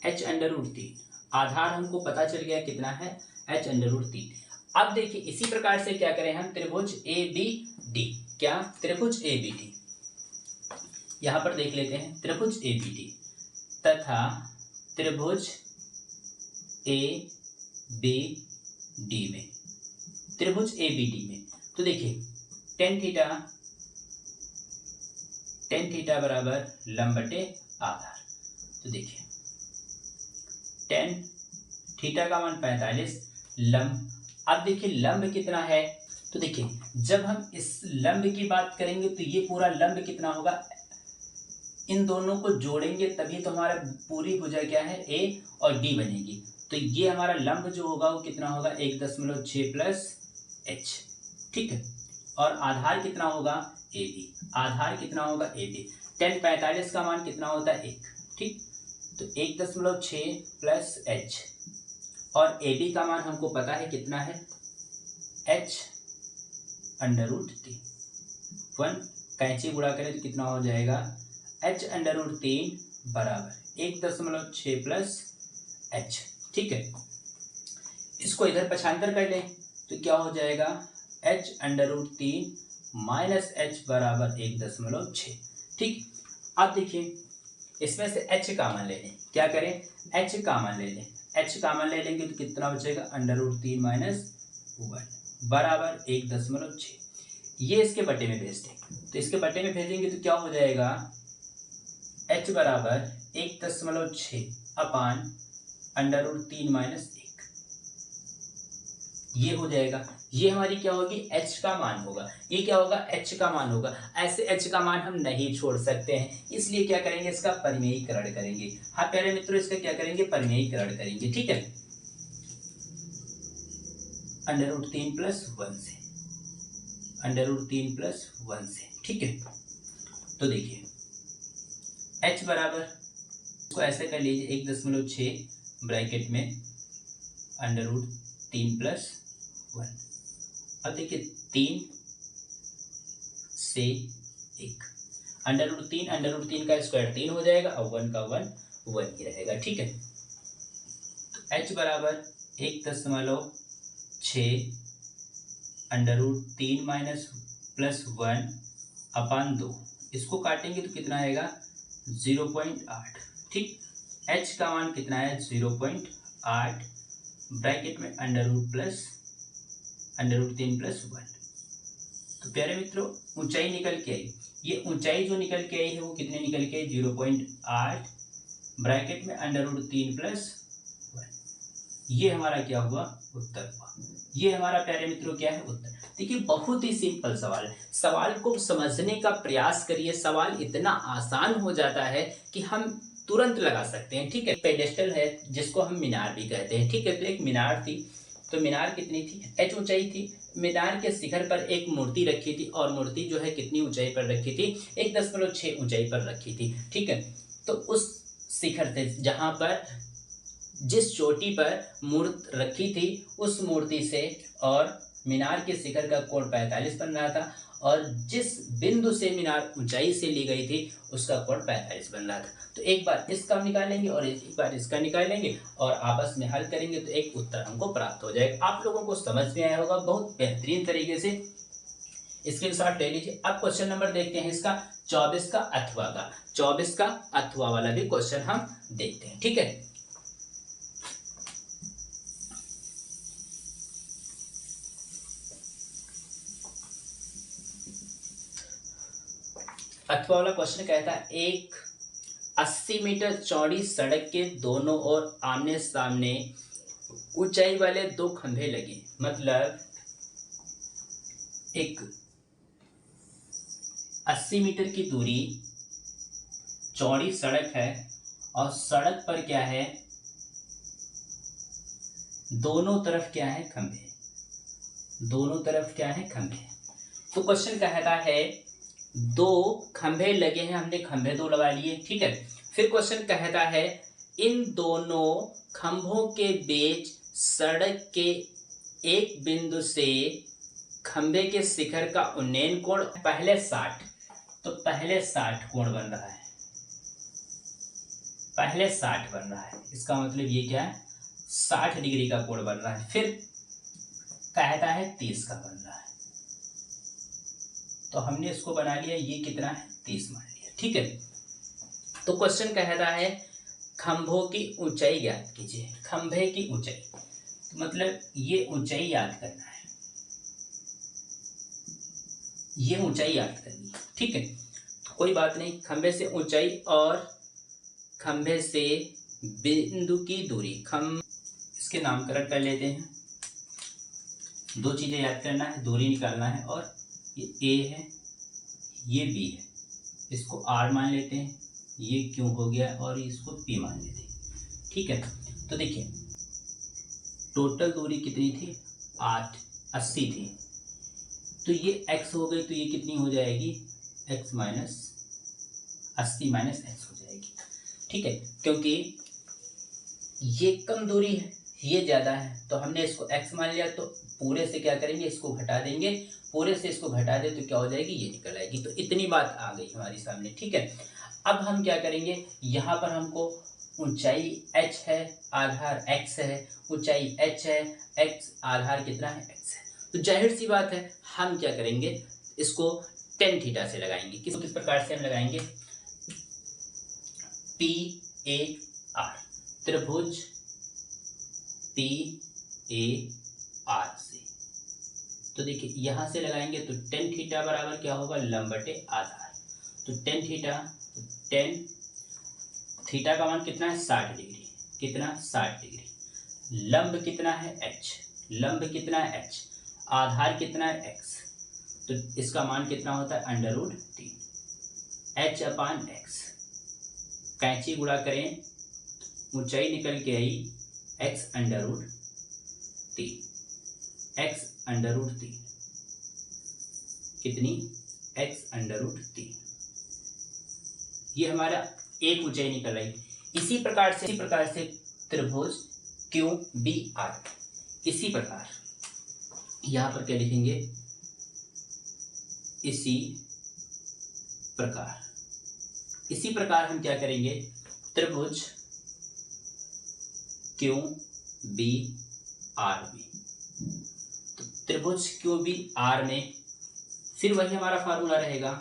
h√3, आधार हमको पता चल गया कितना है h√3। अब देखिए इसी प्रकार से क्या करें हम, त्रिभुज ए बी डी, क्या त्रिभुज ए बी डी, यहां पर देख लेते हैं त्रिभुज ए बी डी तथा त्रिभुज ए बी डी में, त्रिभुज ए बी डी में, तो देखिए tan थीटा बराबर लंब बटे आधार, तो देखिए tan थीटा का मान 45, लंब, अब देखिए लंब कितना है, तो देखिए जब हम इस लंब की बात करेंगे तो ये पूरा लंब कितना होगा, इन दोनों को जोड़ेंगे तभी तो हमारा पूरी भुजा क्या है ए और डी बनेगी, तो ये हमारा लंब जो होगा वो कितना होगा 1.6 प्लस h। ठीक है, और आधार कितना होगा ए बी, आधार कितना होगा ए बी, tan 45 का मान कितना होता है 1। ठीक, तो 1.6 प्लस h और ए बी का मान हमको पता है कितना है h√3, 1 कैंची बुढ़ा करें तो कितना हो जाएगा h√3 बराबर 1.6 प्लस h। ठीक है, इसको इधर पक्षांतर कर लें तो क्या हो जाएगा h√3 माइनस h बराबर 1.6। ठीक, अब देखिए इसमें से h का मान ले लें, क्या करें h का मान ले लें, h का मान ले लेंगे तो कितना बचेगा √3 माइनस 1 बराबर 1.6, ये इसके बटे में भेज दें, तो इसके बटे में भेजेंगे तो क्या हो जाएगा h बराबर 1.6 अपान √3 माइनस 1, ये हो जाएगा, ये हमारी क्या होगी h का मान होगा, ये क्या होगा h का मान होगा। ऐसे h का मान हम नहीं छोड़ सकते हैं, इसलिए क्या करेंगे इसका परिमेयीकरण करेंगे। हाँ प्यारे मित्रों, इसका क्या करेंगे परिमेयीकरण करेंगे। ठीक है, √3 प्लस 1 से, √3 प्लस 1 से। ठीक है, तो देखिए h बराबर, इसको ऐसे कर लीजिए 1.6 ब्रैकेट में 3+1। अब देखिए 3 से 1, √3 का स्क्वायर 3 हो जाएगा और 1 का 1 1 ही रहेगा। ठीक है, तो h बराबर 1.6 √3 - +1/2, इसको काटेंगे तो कितना आएगा 0.8। ठीक, h का मान कितना है 0.8, ब्रैकेट में √3+1। तो प्यारे मित्रों ऊंचाई निकल के आई, ये ऊंचाई जो निकल के आई है वो कितने निकल के आई 0.8, ब्रैकेट में √3+1। ये हमारा क्या हुआ उत्तर हुआ। ये हमारा प्यारे मित्रों क्या है उत्तर। देखिए बहुत ही सिंपल सवाल है, सवाल को समझने का प्रयास करिए, सवाल इतना आसान हो जाता है कि हम तुरंत लगा सकते हैं। ठीक है, पेडेस्टल है जिसको हम मीनार भी कहते हैं। ठीक है, तो एक मीनार थी, तो मीनार कितनी थी h ऊंचाई थी। मीनार के शिखर पर एक मूर्ति रखी थी और मूर्ति जो है कितनी ऊंचाई पर रखी थी 1.6 ऊंचाई पर रखी थी। ठीक है, तो उस शिखर से जहां पर जिस चोटी पर मूर्ति रखी थी उस मूर्ति से और मीनार के शिखर का कोण 45 बन रहा था और जिस बिंदु से मीनार ऊंचाई से ली गई थी उसका कोण 45 बन रहा था। तो एक बार इसका निकालेंगे और एक बार इसका निकालेंगे और आपस में हल करेंगे तो एक उत्तर हमको प्राप्त हो जाएगा। आप लोगों को समझ में आया होगा बहुत बेहतरीन तरीके से, स्क्रीनशॉट ले लीजिए। अब क्वेश्चन नंबर देखते हैं इसका 24 का अथवा का, 24 का अथवा वाला भी क्वेश्चन हम देखते हैं। ठीक है, अथवा वाला क्वेश्चन कहता है एक 80 मीटर चौड़ी सड़क के दोनों ओर आमने सामने ऊंचाई वाले 2 खंभे लगे। मतलब एक 80 मीटर की दूरी चौड़ी सड़क है और सड़क पर क्या है दोनों तरफ क्या है खंभे, दोनों तरफ क्या है खंभे। तो क्वेश्चन कहता है 2 खंभे लगे हैं, हमने खंभे 2 लगा लिए। ठीक है, फिर क्वेश्चन कहता है इन दोनों खंभों के बीच सड़क के एक बिंदु से खंभे के शिखर का उन्नयन कोण पहले 60, तो पहले 60 कोण बन रहा है, पहले 60 बन रहा है। इसका मतलब ये क्या है 60 डिग्री का कोण बन रहा है। फिर कहता है 30 का बन रहा है, तो हमने इसको बना लिया, ये कितना है 30 मान लिया। ठीक है, तो क्वेश्चन कहता है खंभों की ऊंचाई ज्ञात कीजिए। खंभे की ऊंचाई तो मतलब ये ऊंचाई याद करना है, ये ऊंचाई याद करनी है। ठीक है, तो कोई बात नहीं, खंभे से ऊंचाई और खंभे से बिंदु की दूरी, इसके नामकरण कर लेते हैं। 2 चीजें याद करना है, दूरी निकालना है और ये A है ये B है, इसको R मान लेते हैं, ये Q हो गया और इसको P मान लेते हैं। ठीक है, तो देखिए टोटल दूरी कितनी थी 80 थी, तो ये x हो गई, तो ये कितनी हो जाएगी x माइनस 80 माइनस x हो जाएगी। ठीक है, क्योंकि ये कम दूरी है ये ज़्यादा है, तो हमने इसको x मान लिया, तो पूरे से क्या करेंगे इसको घटा देंगे, पूरे से इसको घटा दे तो क्या हो जाएगी ये निकल आएगी। तो इतनी बात आ गई हमारी सामने। ठीक है, अब हम क्या करेंगे, यहाँ पर हमको ऊंचाई h है, आधार x है, ऊंचाई h है, x आधार कितना है x है, तो जाहिर सी बात है हम क्या करेंगे इसको tan थीटा से लगाएंगे। किस प्रकार से हम लगाएंगे, PAR त्रिभुज PAR से, तो देखिए यहाँ से लगाएंगे तो tan थीटा बराबर क्या होगा लंब बटे आधार, तो tan थीटा का मान कितना है 60 डिग्री, कितना 60 डिग्री, लंब कितना है h, लंब कितना है h, आधार कितना है x, तो इसका मान कितना होता है √3 h/x, कैंची गुणा करें ऊंचाई निकल के आई x√3 कितनी x√3, ये हमारा एक ऊंचाई निकल आई। इसी प्रकार से त्रिभुज QBR, इसी प्रकार यहाँ पर क्या लिखेंगे, इसी प्रकार हम क्या करेंगे, त्रिभुज क्यू बी आर में। तो त्रिभुज क्यू बी आर में फिर वही हमारा फार्मूला रहेगा,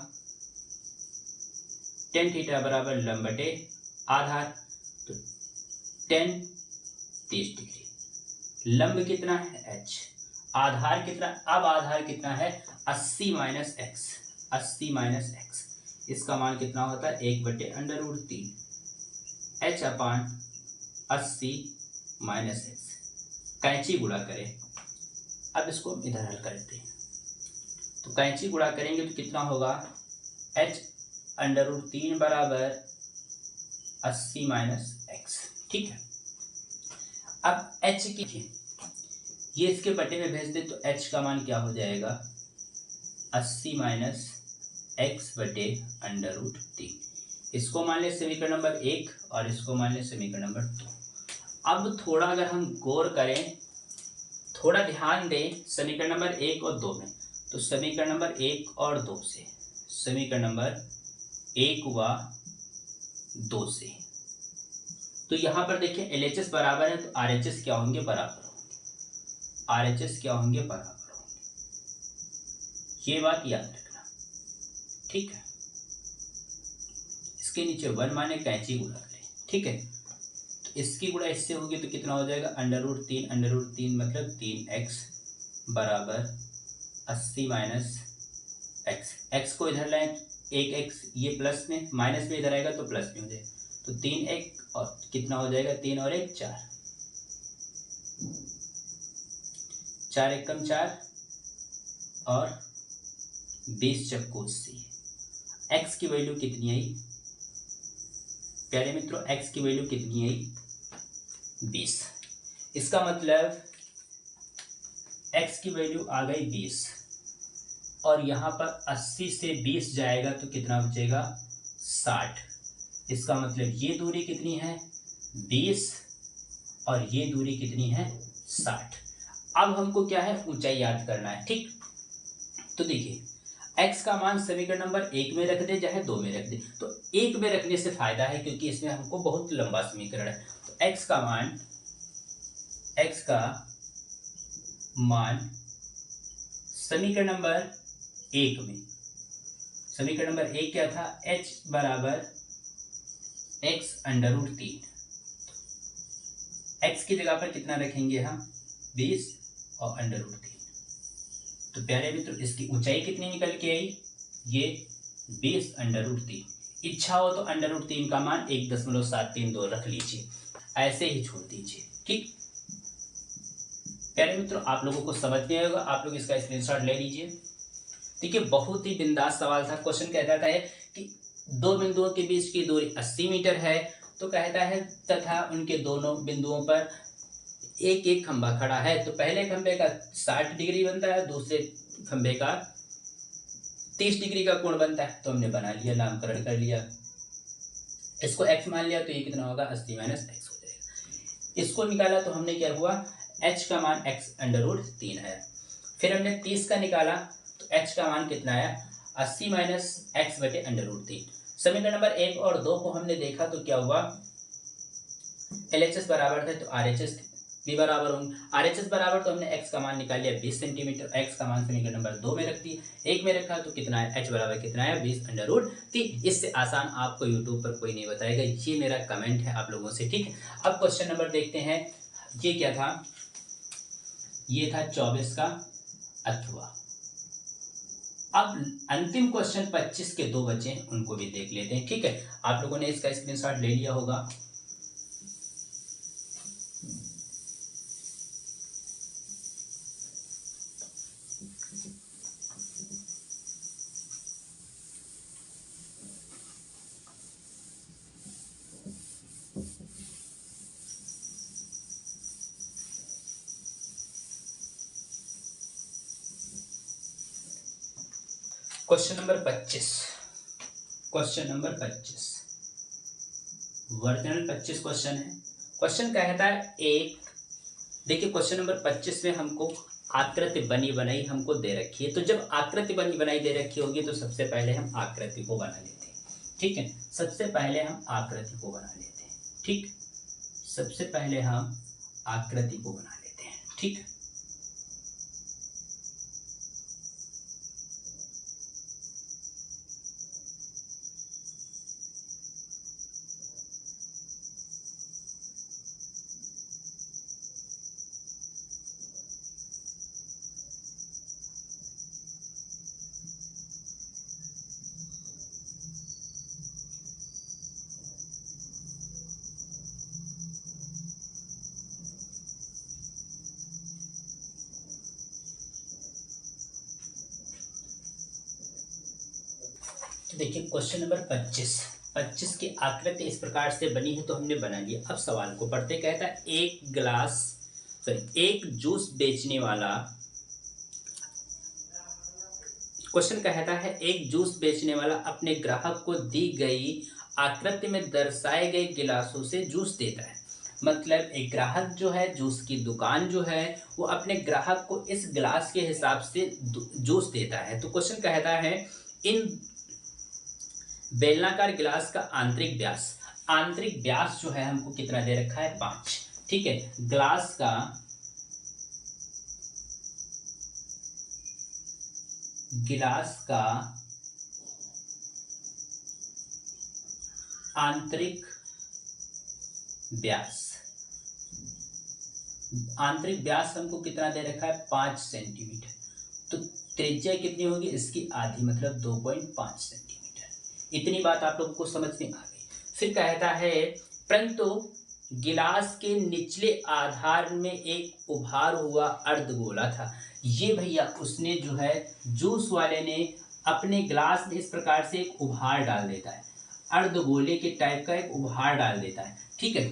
टेन थीटा बराबर लंब बटे आधार। तो 30 डिग्री। लंब कितना है h, आधार कितना, अब आधार कितना है 80 माइनस एक्स, 80 माइनस एक्स, इसका मान कितना होता है 1/√3 h अपान 80 माइनस एक्स। कैंची गुणा करें, अब इसको हम इधर हल करते हैं। तो कैंची गुणा करेंगे तो कितना होगा, h√3 बराबर 80 माइनस एक्स। ठीक है, अब h की ये इसके बटे में भेज दे तो h का मान क्या हो जाएगा 80 माइनस एक्स बटे √3। इसको मान ले समीकरण नंबर 1 और इसको मान ले समीकरण नंबर 2। अब थोड़ा अगर हम गौर करें, थोड़ा ध्यान दें समीकरण नंबर 1 और 2 में, तो समीकरण नंबर 1 और 2 से, समीकरण नंबर 1 व 2 से, तो यहाँ पर देखिए LHS बराबर है तो RHS क्या होंगे, बराबर होंगे, RHS क्या होंगे, बराबर होंगे। ये बात याद रखना, ठीक है। इसके नीचे 1 माने कैंची गुणा करें, ठीक है। तो इसकी गुणा इससे होगी तो कितना हो जाएगा √3 मतलब 3x बराबर 80 माइनस एक्स। एक्स को इधर लाएं, एक एक्स ये प्लस में, माइनस में इधर आएगा तो प्लस में हो जाएगा। तो 3x और कितना हो जाएगा, 3 और 1 4, 4 1 कम 4 और 20 चक्कू 80। x की वैल्यू कितनी आई प्यारे मित्रों, x की वैल्यू कितनी आई 20। इसका मतलब x की वैल्यू आ गई 20 और यहाँ पर 80 से 20 जाएगा तो कितना बचेगा 60। इसका मतलब ये दूरी कितनी है 20 और ये दूरी कितनी है 60। अब हमको क्या है ऊंचाई याद करना है, ठीक। तो देखिए x का मान समीकरण नंबर 1 में रख दे चाहे 2 में रख दे, तो 1 में रखने से फायदा है क्योंकि इसमें हमको बहुत लंबा समीकरण है। तो x का मान समीकरण नंबर 1 में, समीकरण नंबर 1 क्या था, h बराबर x√3। x की जगह पर कितना रखेंगे हम 20 और √3। तो प्यारे मित्रों इसकी ऊंचाई कितनी निकल के आई, ये 20 √3। इच्छा हो तो √3 का मान 1.732 रख लीजिए, ऐसे ही छोड़ दीजिए, ठीक। प्यारे मित्रों आप लोगों को समझ में आएगा, आप लोग इसका स्क्रीनशॉट ले लीजिए। देखिए बहुत ही बिंदास सवाल था। क्वेश्चन कहता है कि दो बिंदुओं के बीच की दूरी 80 मीटर है, तो कहता है तथा उनके दोनों बिंदुओं पर एक एक खंभा खड़ा है। तो पहले खंभे का 60 डिग्री बनता है, दूसरे खंभे का 30 डिग्री का कोण बनता है। तो हमने बना लिया, नामकरण कर लिया, इसको x मान लिया, तो ये कितना होगा 80 माइनस एक्स हो जाएगा। इसको निकाला तो हमने क्या हुआ, h का मान x√3 है। फिर हमने 30 का निकाला तो h का मान कितना आया 80 माइनस एक्स बटे √3। समीकरण नंबर 1 और 2 को हमने देखा तो क्या हुआ, LHS बराबर थे तो RHS भी बराबर होंगे। RHS बराबर तो हमने x का मान निकाल लिया 20 सेंटीमीटर, x का मान समीकरण नंबर 2 में रख दिया, 1 में रखा तो कितना है h बराबर कितना है 20√3। इससे आसान आपको यूट्यूब पर कोई नहीं बताएगा, ये मेरा कमेंट है आप लोगों से, ठीक है। अब क्वेश्चन नंबर देखते हैं, ये क्या था, ये था 24 का अथवा। अब अंतिम क्वेश्चन 25 के 2 बचे हैं, उनको भी देख लेते हैं, ठीक है। आप लोगों ने इसका स्क्रीनशॉट ले लिया होगा। क्वेश्चन नंबर 25, क्वेश्चन नंबर 25 वर्तमान 25 क्वेश्चन है। क्वेश्चन कहता है एक देखिए क्वेश्चन नंबर 25 में हमको आकृति बनी बनाई हमको दे रखी है। तो जब आकृति बनी बनाई दे रखी होगी तो सबसे पहले हम आकृति को बना लेते हैं। ठीक है, सबसे पहले हम आकृति को बना लेते हैं। ठीक, सबसे पहले हम आकृति को बना लेते हैं। ठीक, तो देखिए क्वेश्चन नंबर 25 की आकृति इस प्रकार से बनी है तो हमने बना लिया। अब सवाल को पढ़ते, कहता है एक जूस बेचने वाला, क्वेश्चन कहता है एक जूस बेचने वाला अपने ग्राहक को दी गई आकृति में दर्शाए गए गिलासों से जूस देता है। मतलब एक ग्राहक जो है, जूस की दुकान जो है, वो अपने ग्राहक को इस गिलास के हिसाब से जूस देता है। तो क्वेश्चन कहता है इन बेलनाकार गिलास का आंतरिक व्यास जो है हमको कितना दे रखा है, 5। ठीक है, गिलास का आंतरिक व्यास हमको कितना दे रखा है, 5 सेंटीमीटर। तो त्रिज्या कितनी होगी इसकी, आधी, मतलब 2.5 सेंटीमीटर। इतनी बात आप लोगों को समझ में आ गई। फिर कहता है परंतु गिलास के निचले आधार में एक उभार हुआ अर्धगोला था। ये भैया उसने जो है, जूस वाले ने अपने गिलास में इस प्रकार से एक उभार डाल देता है, अर्धगोले के टाइप का एक उभार डाल देता है। ठीक है,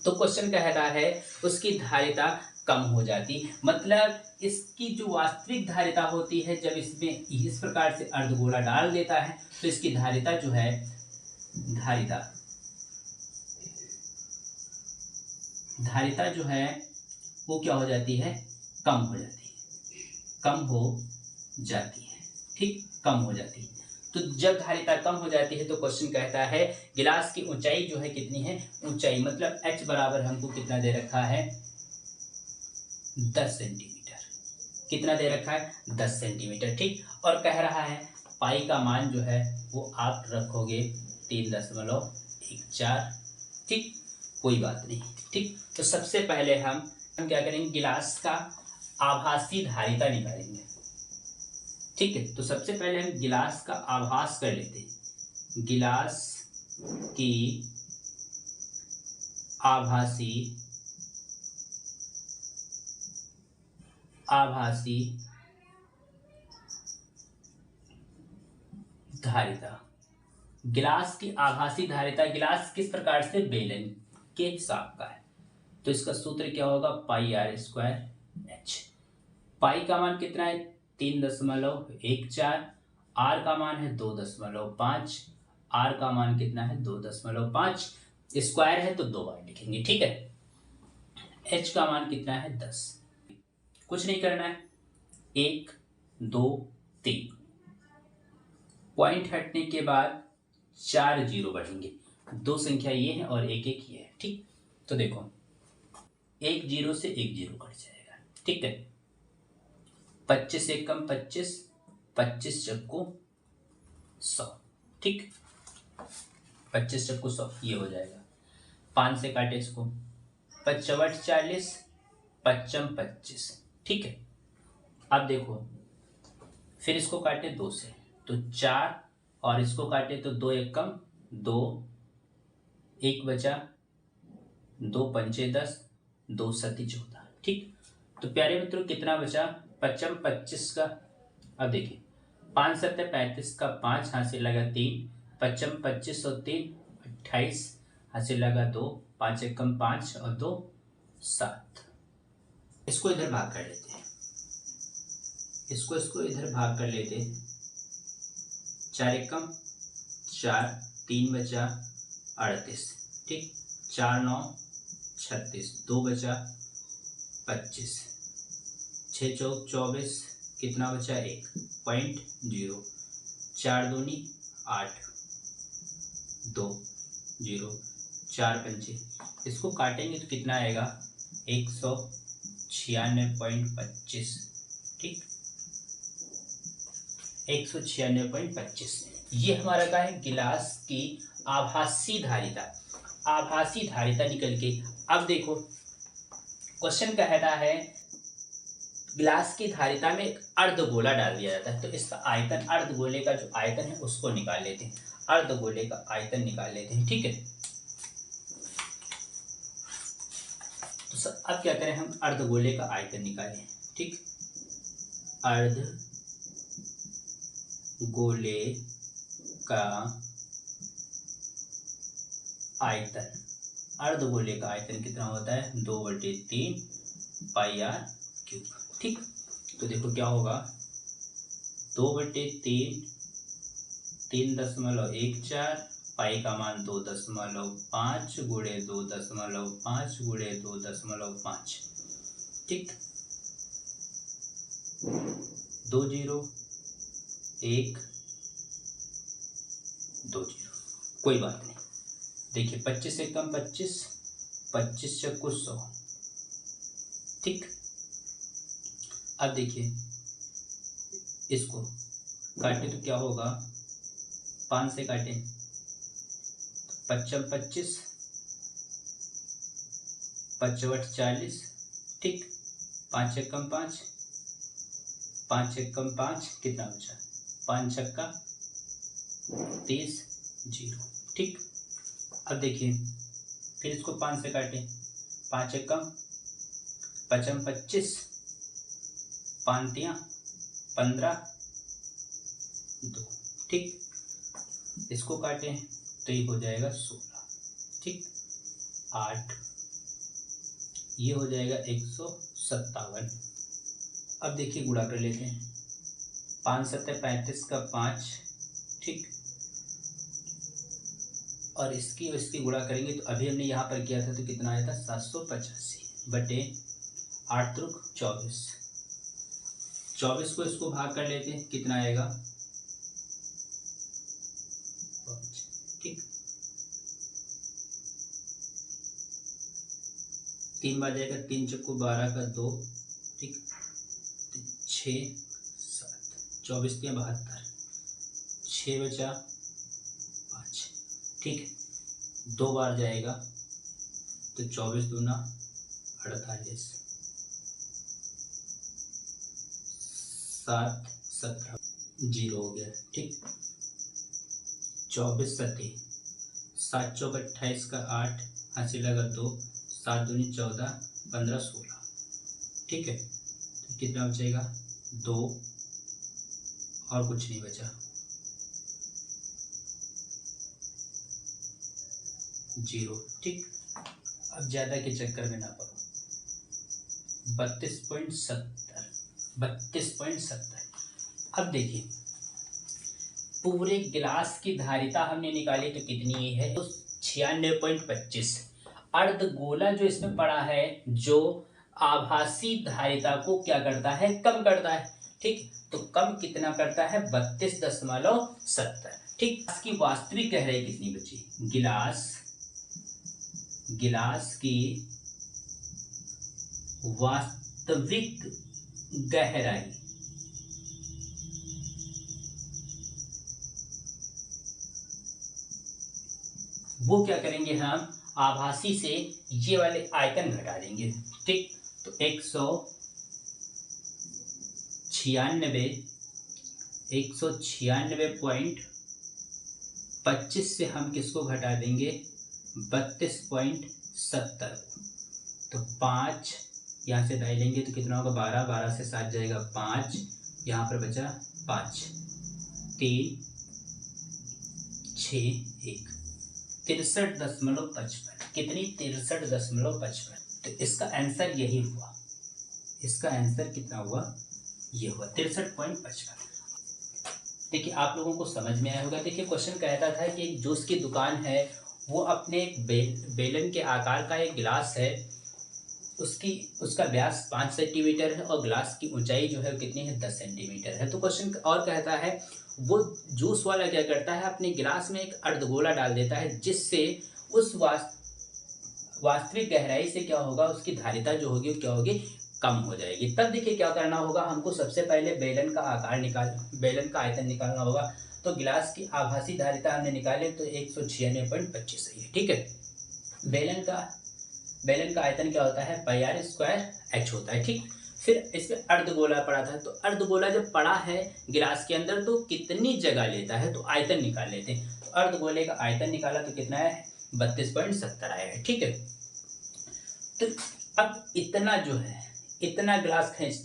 तो क्वेश्चन कहता है उसकी धारिता कम हो जाती, मतलब इसकी जो वास्तविक धारिता होती है, जब इसमें इस प्रकार से अर्धगोला डाल देता है तो इसकी धारिता जो है, धारिता जो है वो क्या हो जाती है, कम हो जाती है। ठीक, कम हो जाती है। तो जब धारिता कम हो जाती है तो क्वेश्चन कहता है गिलास की ऊंचाई जो है कितनी है, ऊंचाई मतलब h बराबर हमको कितना दे रखा है, 10 सेंटीमीटर। कितना दे रखा है, 10 सेंटीमीटर। ठीक, और कह रहा है पाई का मान जो है वो आप रखोगे 3.14। ठीक, कोई बात नहीं। ठीक, तो सबसे पहले हम क्या करेंगे, गिलास का आभासी धारिता निकालेंगे। ठीक है, तो सबसे पहले हम गिलास का आभास कर लेते हैं। गिलास की आभासी धारिता, गिलास की आभासी धारिता, गिलास किस प्रकार से, बेलन के हिसाब का है। तो इसका सूत्र क्या होगा, पाई r स्क्वायर h। पाई का मान कितना है, 3.14। आर का मान है 2.5। आर का मान कितना है, 2.5। स्क्वायर है तो 2 बार लिखेंगे। ठीक है, h का मान कितना है, 10। कुछ नहीं करना है, 1 2 3 पॉइंट हटने के बाद 4 जीरो बढ़ेंगे। 2 संख्या ये है और 1 1 ये है। ठीक, तो देखो 1 जीरो से 1 जीरो कट जाएगा। ठीक है, 25 एक कम 25, 25 चक्कू 100। ठीक, 25 चक्कू 100 ये हो जाएगा। 5 से काटे इसको, 55 40, 55 25। ठीक है, अब देखो फिर इसको काटे 2 से तो 4, और इसको काटे तो 2 एक कम 2, 1 बचा, 2 पंचे 10, 2 सती 14। ठीक, तो प्यारे मित्रों कितना बचा, 55 25 का, अब देखिए 5 7 35 का 5, हाथ से लगा 3, 55 25 और 3 28, हाथ से लगा 2, 5 एक कम 5 और 2 7। इसको इधर भाग कर लेते हैं, इसको इधर भाग कर लेते हैं। 4 एक कम 4, 3 बचा 38। ठीक, 4 9 36, 2 बचा 25, 6 चौक 24, कितना बचा 1, 0.0, 4 दूनी 8, 2 0, 4 पंचे, इसको काटेंगे तो कितना आएगा 196.25, ठीक 196.25। ये हमारा क्या है, गिलास की आभासी धारिता। आभासी धारिता निकल के अब देखो क्वेश्चन कहता है गिलास की धारिता में एक अर्धगोला डाल दिया जाता है, तो इसका आयतन, अर्धगोले का जो आयतन है उसको निकाल लेते हैं, अर्धगोले का आयतन निकाल लेते हैं, ठीक है। तो अब क्या करें, हम अर्धगोले का आयतन निकालें, ठीक, अर्धगोले का आयतन, अर्धगोले का आयतन कितना होता है 2/3 पाई r क्यूब, ठीक। तो देखो क्या होगा 2/3 3.14, पाई का मान 2.5 गुणे 2.5 गुणे 2.5, ठीक 2 0 1 2 0, कोई बात नहीं। देखिए 25 से कम 25, 25 चक्कू 100, ठीक। अब देखिए इसको काटे तो क्या होगा, 5 से काटे 5 25, 5 40, ठीक 5 एकम 5, 5 एकम 5, कितना बचा 5 छक्का 30 0, ठीक। अब देखिए फिर इसको 5 से काटे, 5 एकम 5 25, 5 तियां 15 2, ठीक। इसको काटे तो ये हो जाएगा 16, ठीक 8, ये हो जाएगा 157। अब देखिए गुणा कर लेते हैं, 5 7 35 का 5, ठीक, और इसकी गुणा करेंगे तो अभी हमने यहाँ पर किया था तो कितना आया था 785 बटे 8 त्रिक 24, 24 को इसको भाग कर लेते हैं, कितना आएगा 5, ठीक 3 बार जाएगा, 3 चक्कू 12 का 2, ठीक 6 7, 24 के 72, 6 बचा 5, ठीक 2 बार जाएगा तो 24 दूना 48, 7 17 0 हो गया, ठीक 24 7 7 चौक 28 का 8, हासिल लगा 2, 7 दूनी 14 15 16, ठीक है। तो कितना बचेगा 2 और कुछ नहीं बचा, 0, ठीक। अब ज़्यादा के चक्कर में ना पड़ो, 32.70। अब देखिए पूरे गिलास की धारिता हमने निकाली तो कितनी है, तो 96.25। अर्धगोला जो इसमें पड़ा है जो आभासी धारिता को क्या करता है, कम करता है, ठीक। तो कम कितना करता है 32.70, ठीक। इसकी वास्तविक गहराई कितनी बची, गिलास की वास्तविक गहराई वो क्या करेंगे, हम आभासी से ये वाले आयतन घटा देंगे, ठीक। तो 196.25 से हम किसको घटा देंगे 32.70, तो 5 यहाँ से दाई लेंगे तो कितना होगा 12, 12 से 7 जाएगा 5, यहाँ पर बचा 5 3 6 1, 63.55, कितनी 63.55। तो इसका आंसर यही हुआ, इसका आंसर कितना हुआ, ये हुआ 63.55। देखिए आप लोगों को समझ में आया होगा। देखिए क्वेश्चन कहता था कि एक जूस की दुकान है, वो अपने एक बेलन के आकार का एक गिलास है, उसका व्यास 5 सेंटीमीटर है और ग्लास की ऊंचाई जो है वो कितनी है 10 सेंटीमीटर है। तो क्वेश्चन और कहता है वो जूस वाला क्या करता है अपने गिलास में एक अर्धगोला डाल देता है जिससे उस वास्तविक गहराई से क्या होगा उसकी धारिता जो होगी वो क्या होगी कम हो जाएगी। तब देखिए क्या करना होगा हमको सबसे पहले बेलन का आयतन निकालना होगा। तो गिलास की आभासी धारिता हमने निकाले तो 196.25 है। ठीक है, बेलन का आयतन क्या होता है पाई आर स्क्वायर एच होता है। ठीक, फिर इसमें अर्धगोला पड़ा था तो अर्धगोला जब पड़ा है गिलास के अंदर तो कितनी जगह लेता है तो आयतन निकाल लेते हैं। तो अर्धगोले का आयतन निकाला तो कितना है 32.70 आया है। ठीक है, तो अब इतना जो है इतना गिलास खींच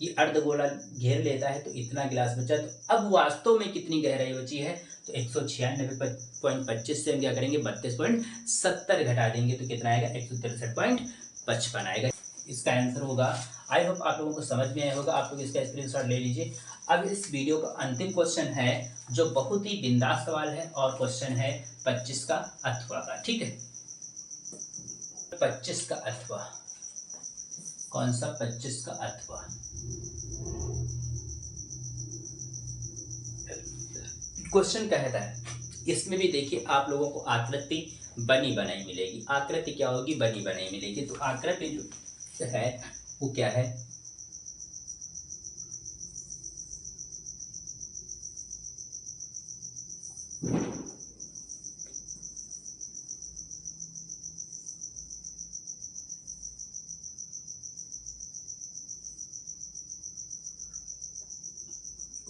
ये अर्धगोला घेर लेता है तो इतना गिलास बचा। तो अब वास्तव में कितनी गहराई बची है तो 196.25 से हम क्या करेंगे 32.70 घटा देंगे तो कितना आएगा 163.55 आएगा। इसका आंसर होगा। आई होप आप लोगों को समझ में आया होगा। आप लोग इसका स्क्रीनशॉट ले लीजिए। अब इस वीडियो का अंतिम क्वेश्चन है जो बहुत ही बिंदास सवाल है और क्वेश्चन है 25 का अथवा का। ठीक है, 25 का अथवा कौन सा 25 का अथवा क्वेश्चन कहता है। इसमें भी देखिए आप लोगों को आकृति बनी बनाई मिलेगी। आकृति क्या होगी बनी बनाई मिलेगी। तो आकृति जो है वो क्या है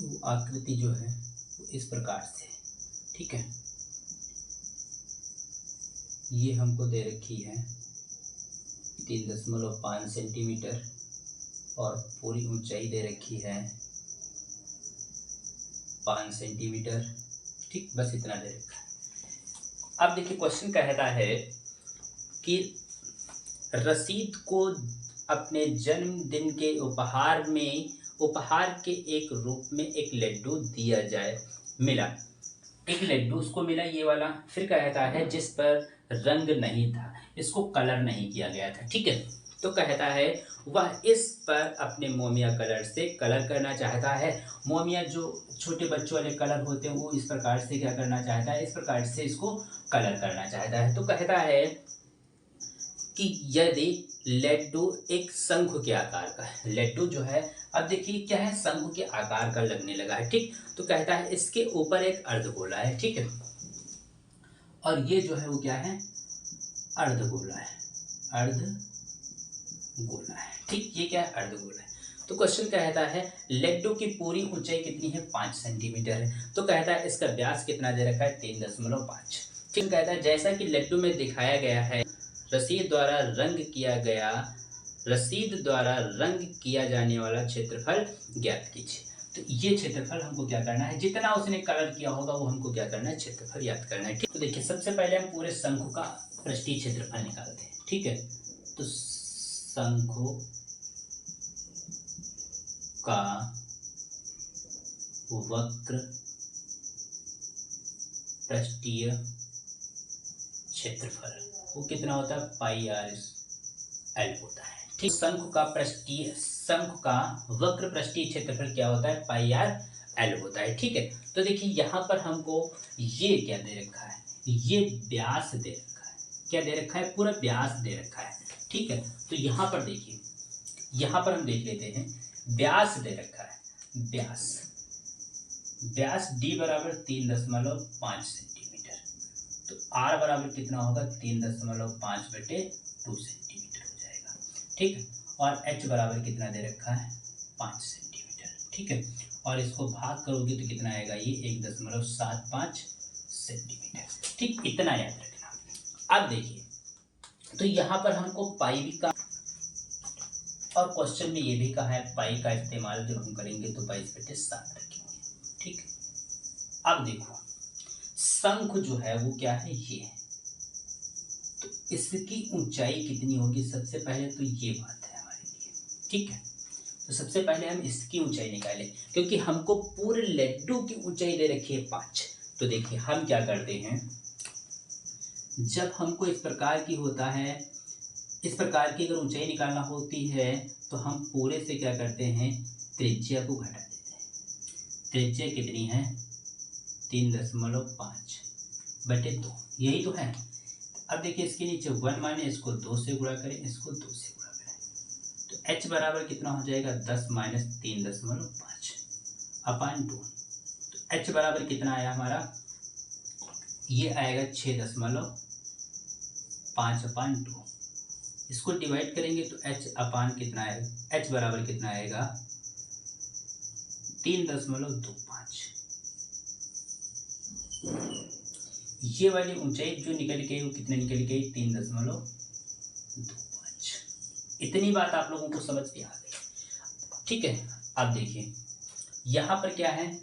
वो आकृति जो है इस प्रकार से। ठीक है, ये हमको दे रखी है 3.5 सेंटीमीटर और पूरी ऊंचाई दे रखी है 5 सेंटीमीटर। ठीक, बस इतना दे रखा है। अब देखिए क्वेश्चन कहता है कि रसीद को अपने जन्मदिन के उपहार के एक रूप में एक लड्डू दिया जाए मिला। एक लड्डू उसको मिला ये वाला। फिर कहता है जिस पर रंग नहीं था, इसको कलर नहीं किया गया था। ठीक है, तो कहता है वह इस पर अपने मोमिया कलर से कलर करना चाहता है। मोमिया जो छोटे बच्चों वाले कलर होते हैं वो इस प्रकार से क्या करना चाहता है इस प्रकार से इसको कलर करना चाहता है। तो कहता है कि यदि लड्डू एक शंख के आकार का है। लड्डू जो है अब देखिए क्या है शंख के आकार का लगने लगा है। ठीक, तो कहता है इसके ऊपर एक अर्धगोला है। ठीक है, और ये जो है वो क्या है अर्धगोला है। अर्धगोला है। ठीक, ये क्या है अर्धगोला है। तो क्वेश्चन कहता है लड्डू की पूरी ऊंचाई कितनी है 5 सेंटीमीटर है। तो कहता है इसका व्यास कितना दे रखा है 3.5। ठीक, कहता है जैसा कि लड्डू में दिखाया गया है रसीद द्वारा रंग किया जाने वाला क्षेत्रफल ज्ञात कीजिए। तो ये क्षेत्रफल हमको क्या करना है जितना उसने कलर किया होगा वो हमको क्या करना है क्षेत्रफल याद करना है। ठीक, तो देखिए सबसे पहले हम पूरे शंकु का पृष्ठीय क्षेत्रफल निकालते हैं। ठीक है, तो शंकु का वक्र पृष्ठीय क्षेत्रफल वो कितना होता है पाई आर एल होता है। ठीक, शंकु का वक्र पृष्ठीय क्षेत्रफल क्या होता है पाई आर एल होता है। ठीक है, तो देखिए यहाँ पर हमको ये क्या दे रखा है ये व्यास दे रखा है। क्या दे रखा है पूरा व्यास दे रखा है। ठीक है, तो यहाँ पर देखिए यहाँ पर हम देख लेते हैं व्यास दे रखा है। व्यास d बराबर 3.5 सेंटीमीटर। तो r बराबर कितना होगा 3.5/2 सेंटीमीटर हो जाएगा। ठीक है, और h बराबर कितना दे रखा है 5 सेंटीमीटर। ठीक है, और इसको भाग करोगे तो कितना आएगा ये 1.75 सेंटीमीटर। ठीक, इतना याद रखना। अब देखिए तो यहाँ पर हमको पाई भी का और क्वेश्चन में ये भी कहा है पाई का इस्तेमाल जब हम करेंगे तो 22/7 रखेंगे। ठीक, अब देखो शंख जो है वो क्या है ये है। तो इसकी ऊंचाई कितनी होगी सबसे पहले तो ये बात है हमारे लिए। ठीक है, तो सबसे पहले हम इसकी ऊंचाई निकालें क्योंकि हमको पूरे लड्डू की ऊंचाई दे रखी है 5। तो देखिए हम क्या करते हैं जब हमको इस प्रकार की होता है इस प्रकार की अगर ऊंचाई निकालना होती है तो हम पूरे से क्या करते हैं, त्रिज्या को घटा देते हैं। त्रिज्या कितनी है, 3.5/2, यही तो है। अब देखिए इसके नीचे 1 माने, इसको 2 से गुणा करें, इसको 2 से गुणा करें, तो h बराबर कितना हो जाएगा, 10 - 3.5/2। तो h बराबर कितना आया हमारा, ये आएगा 6.5/2। इसको डिवाइड करेंगे तो h अपान कितना आएगा, h बराबर कितना आएगा, 3.25। ये वाली ऊंचाई जो निकल गई वो कितने निकल गई, 3.25। इतनी बात आप लोगों को समझ में आ गई, ठीक है। अब देखिए यहाँ पर क्या है,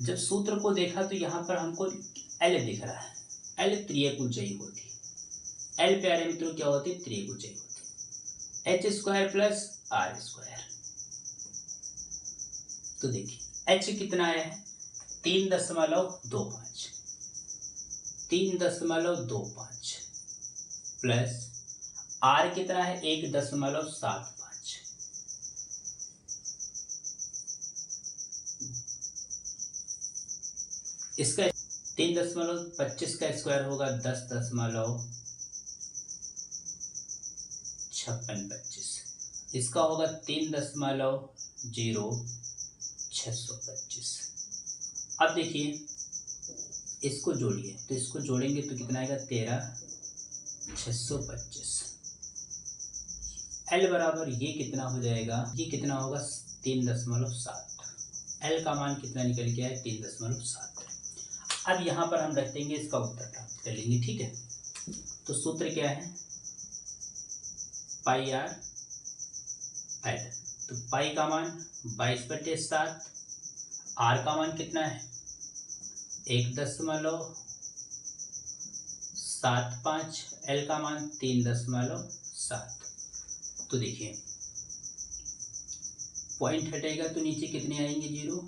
जब सूत्र को देखा तो यहाँ पर हमको L दिख रहा है। L त्रियक ऊंचाई होती है। L प्यारे मित्रों क्या होती है, त्रियक ऊंचाई होती है, h² + r²। तो देखिए h कितना है, 3.25 प्लस r कितना है, 1.75। इसका 3.25 का स्क्वायर होगा 10.5625। इसका होगा 3.0625। अब देखिए इसको जोड़िए, तो इसको जोड़ेंगे तो कितना आएगा, 13,625। L बराबर ये कितना हो जाएगा, ये कितना होगा, 3.7। L का मान कितना निकल गया है, 3.7। अब यहाँ पर हम रख देंगे, इसका उत्तर प्राप्त कर लेंगे, ठीक है। तो सूत्र क्या है, पाई r L। तो पाई का मान 22/7, r का मान कितना है, 1.75, L का मान 3.7। तो देखिए पॉइंट हटेगा तो नीचे कितने आएंगे, 0,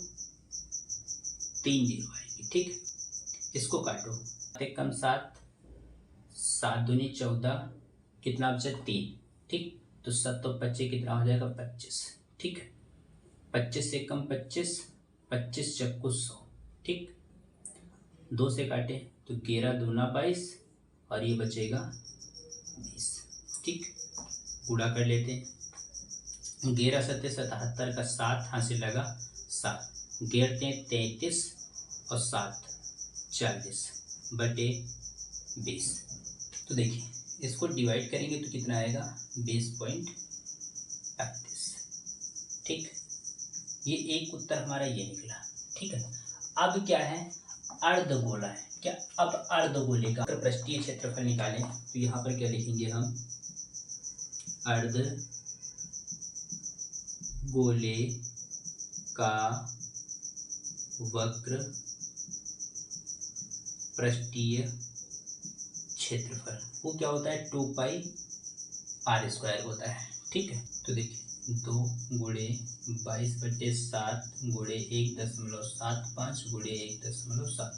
3 0 आएंगे, ठीक। इसको काटो, 1 कम 7, 7 दूनी 14, कितना बचा, 3, ठीक। तो 7 तो 25 कितना हो जाएगा, 25, ठीक है। 25 से कम 25, 25 चक्कू 100, ठीक। 2 से काटे तो 11 दूना 22 और ये बचेगा 20, ठीक। गुणा कर लेते हैं, 11 सत्ते 77 का 7 हासिल लगा 7, 11 33 और 7 40/20। तो देखिए इसको डिवाइड करेंगे तो कितना आएगा, 20.35, ठीक। ये एक उत्तर हमारा ये निकला, ठीक है। अब क्या है, अर्धगोला है क्या। अब अर्धगोले का पृष्ठीय क्षेत्रफल निकालें तो यहाँ पर क्या लिखेंगे हम, अर्धगोले का वक्र पृष्ठीय क्षेत्रफल वो क्या होता है, 2πr² होता है, ठीक है। तो देखिए 2 × 22/7 × 1.75 × 1.75,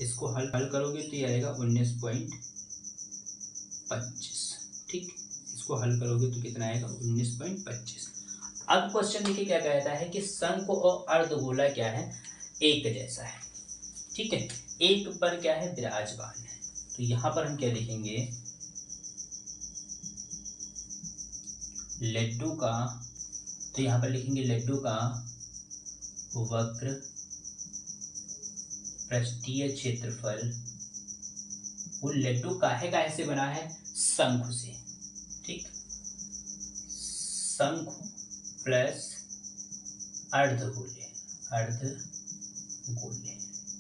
इसको हल करोगे तो ये आएगा 19.25, ठीक। इसको हल करोगे तो कितना आएगा, 19.25। अब क्वेश्चन देखिए क्या कहता है कि शंकु और अर्धगोला क्या है, एक जैसा है, ठीक है, एक पर क्या है, विराजमान है। तो यहाँ पर हम क्या लिखेंगे, लड्डू का, तो यहाँ पर लिखेंगे लड्डू का वक्र पृष्ठीय क्षेत्रफल, वो लड्डू काहे से बना है, शंकु से, ठीक। शंकु प्लस अर्धगोले,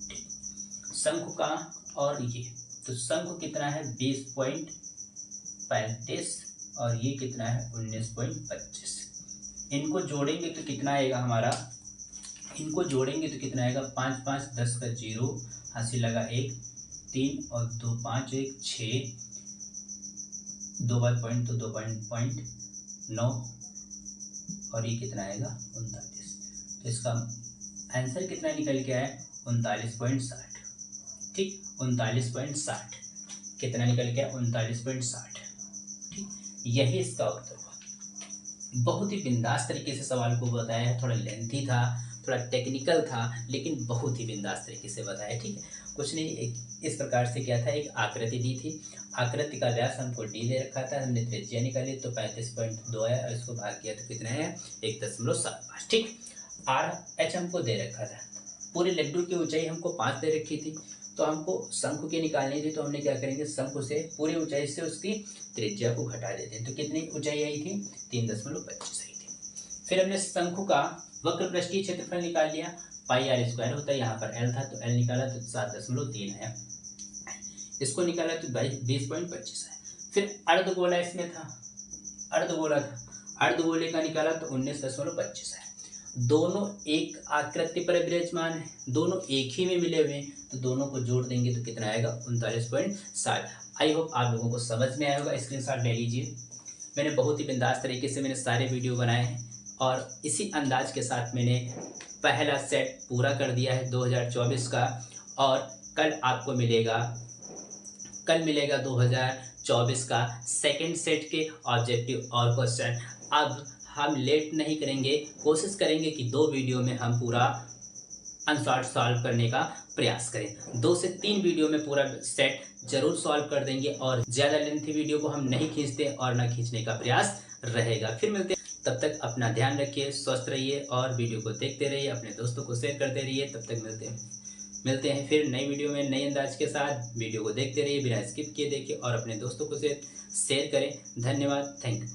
ठीक। शंकु का और ये, तो शंकु कितना है, 20.35 और ये कितना है, 19.25। इनको जोड़ेंगे तो कितना आएगा हमारा, इनको जोड़ेंगे तो कितना आएगा, 5 5 10 का 0 हासिल लगा 1, 3 और 2 5 1 6, 2 बार पॉइंट तो 2.9 और ये कितना आएगा, 39। तो इसका आंसर कितना निकल के आया, 39.60, ठीक। 39.60 कितना निकल गया, 39.60, ठीक। यही इसका उत्तर हुआ। बहुत ही बिंदास तरीके से सवाल को बताया है, थोड़ा लेंथी था, थोड़ा टेक्निकल था, लेकिन बहुत ही बिंदास तरीके से बताया। ठीक है, कुछ नहीं, इस प्रकार से क्या था, एक आकृति दी थी, आकृति का व्यास हमको डी दे रखा था, हमने त्रिज्या निकाली तो 35.2 है, और इसको भाग किया तो कितना है, 1.75। ठीक, आर एच हमको दे रखा था, पूरे लड्डू की ऊंचाई हमको 5 दे रखी थी, तो हमको शंकु की निकालनी थी, तो हमने क्या करेंगे, शंकु से पूरी ऊंचाई से उसकी त्रिज्या को घटा देते हैं, तो कितनी ऊंचाई आई थी, 3.25 आई थी। फिर हमने शंकु का वक्र पृष्ठीय क्षेत्रफल निकाल लिया, पाई आर स्क्वायर होता है, यहाँ पर एल था तो एल निकाला तो 7.3 है, इसको निकाला तो 20.25 है। फिर अर्धगोला इसमें था, अर्धगोला था, अर्धगोले का निकाला तो 19.25 है। दोनों एक आकृति पर विराजमान है, दोनों एक ही में मिले हुए हैं, तो दोनों को जोड़ देंगे तो कितना आएगा, 39.60। आई होप आप लोगों को समझ में आया होगा, स्क्रीनशॉट ले लीजिए। मैंने बहुत ही बिंदास तरीके से मैंने सारे वीडियो बनाए हैं, और इसी अंदाज के साथ मैंने पहला सेट पूरा कर दिया है 2024 का, और कल आपको मिलेगा 2024 का सेकंड सेट के ऑब्जेक्टिव और क्वेश्चन। अब हम लेट नहीं करेंगे, कोशिश करेंगे कि 2 वीडियो में हम पूरा आंसर सॉल्व करने का प्रयास करें। 2 से 3 वीडियो में पूरा सेट जरूर सॉल्व कर देंगे, और ज़्यादा लेंथी वीडियो को हम नहीं खींचते और ना खींचने का प्रयास रहेगा। फिर मिलते हैं, तब तक अपना ध्यान रखिए, स्वस्थ रहिए, और वीडियो को देखते रहिए, अपने दोस्तों को शेयर करते रहिए। तब तक मिलते हैं फिर नई वीडियो में नए अंदाज के साथ। वीडियो को देखते रहिए, बिना स्किप किए देखिए, और अपने दोस्तों को शेयर करें। धन्यवाद, थैंक यू।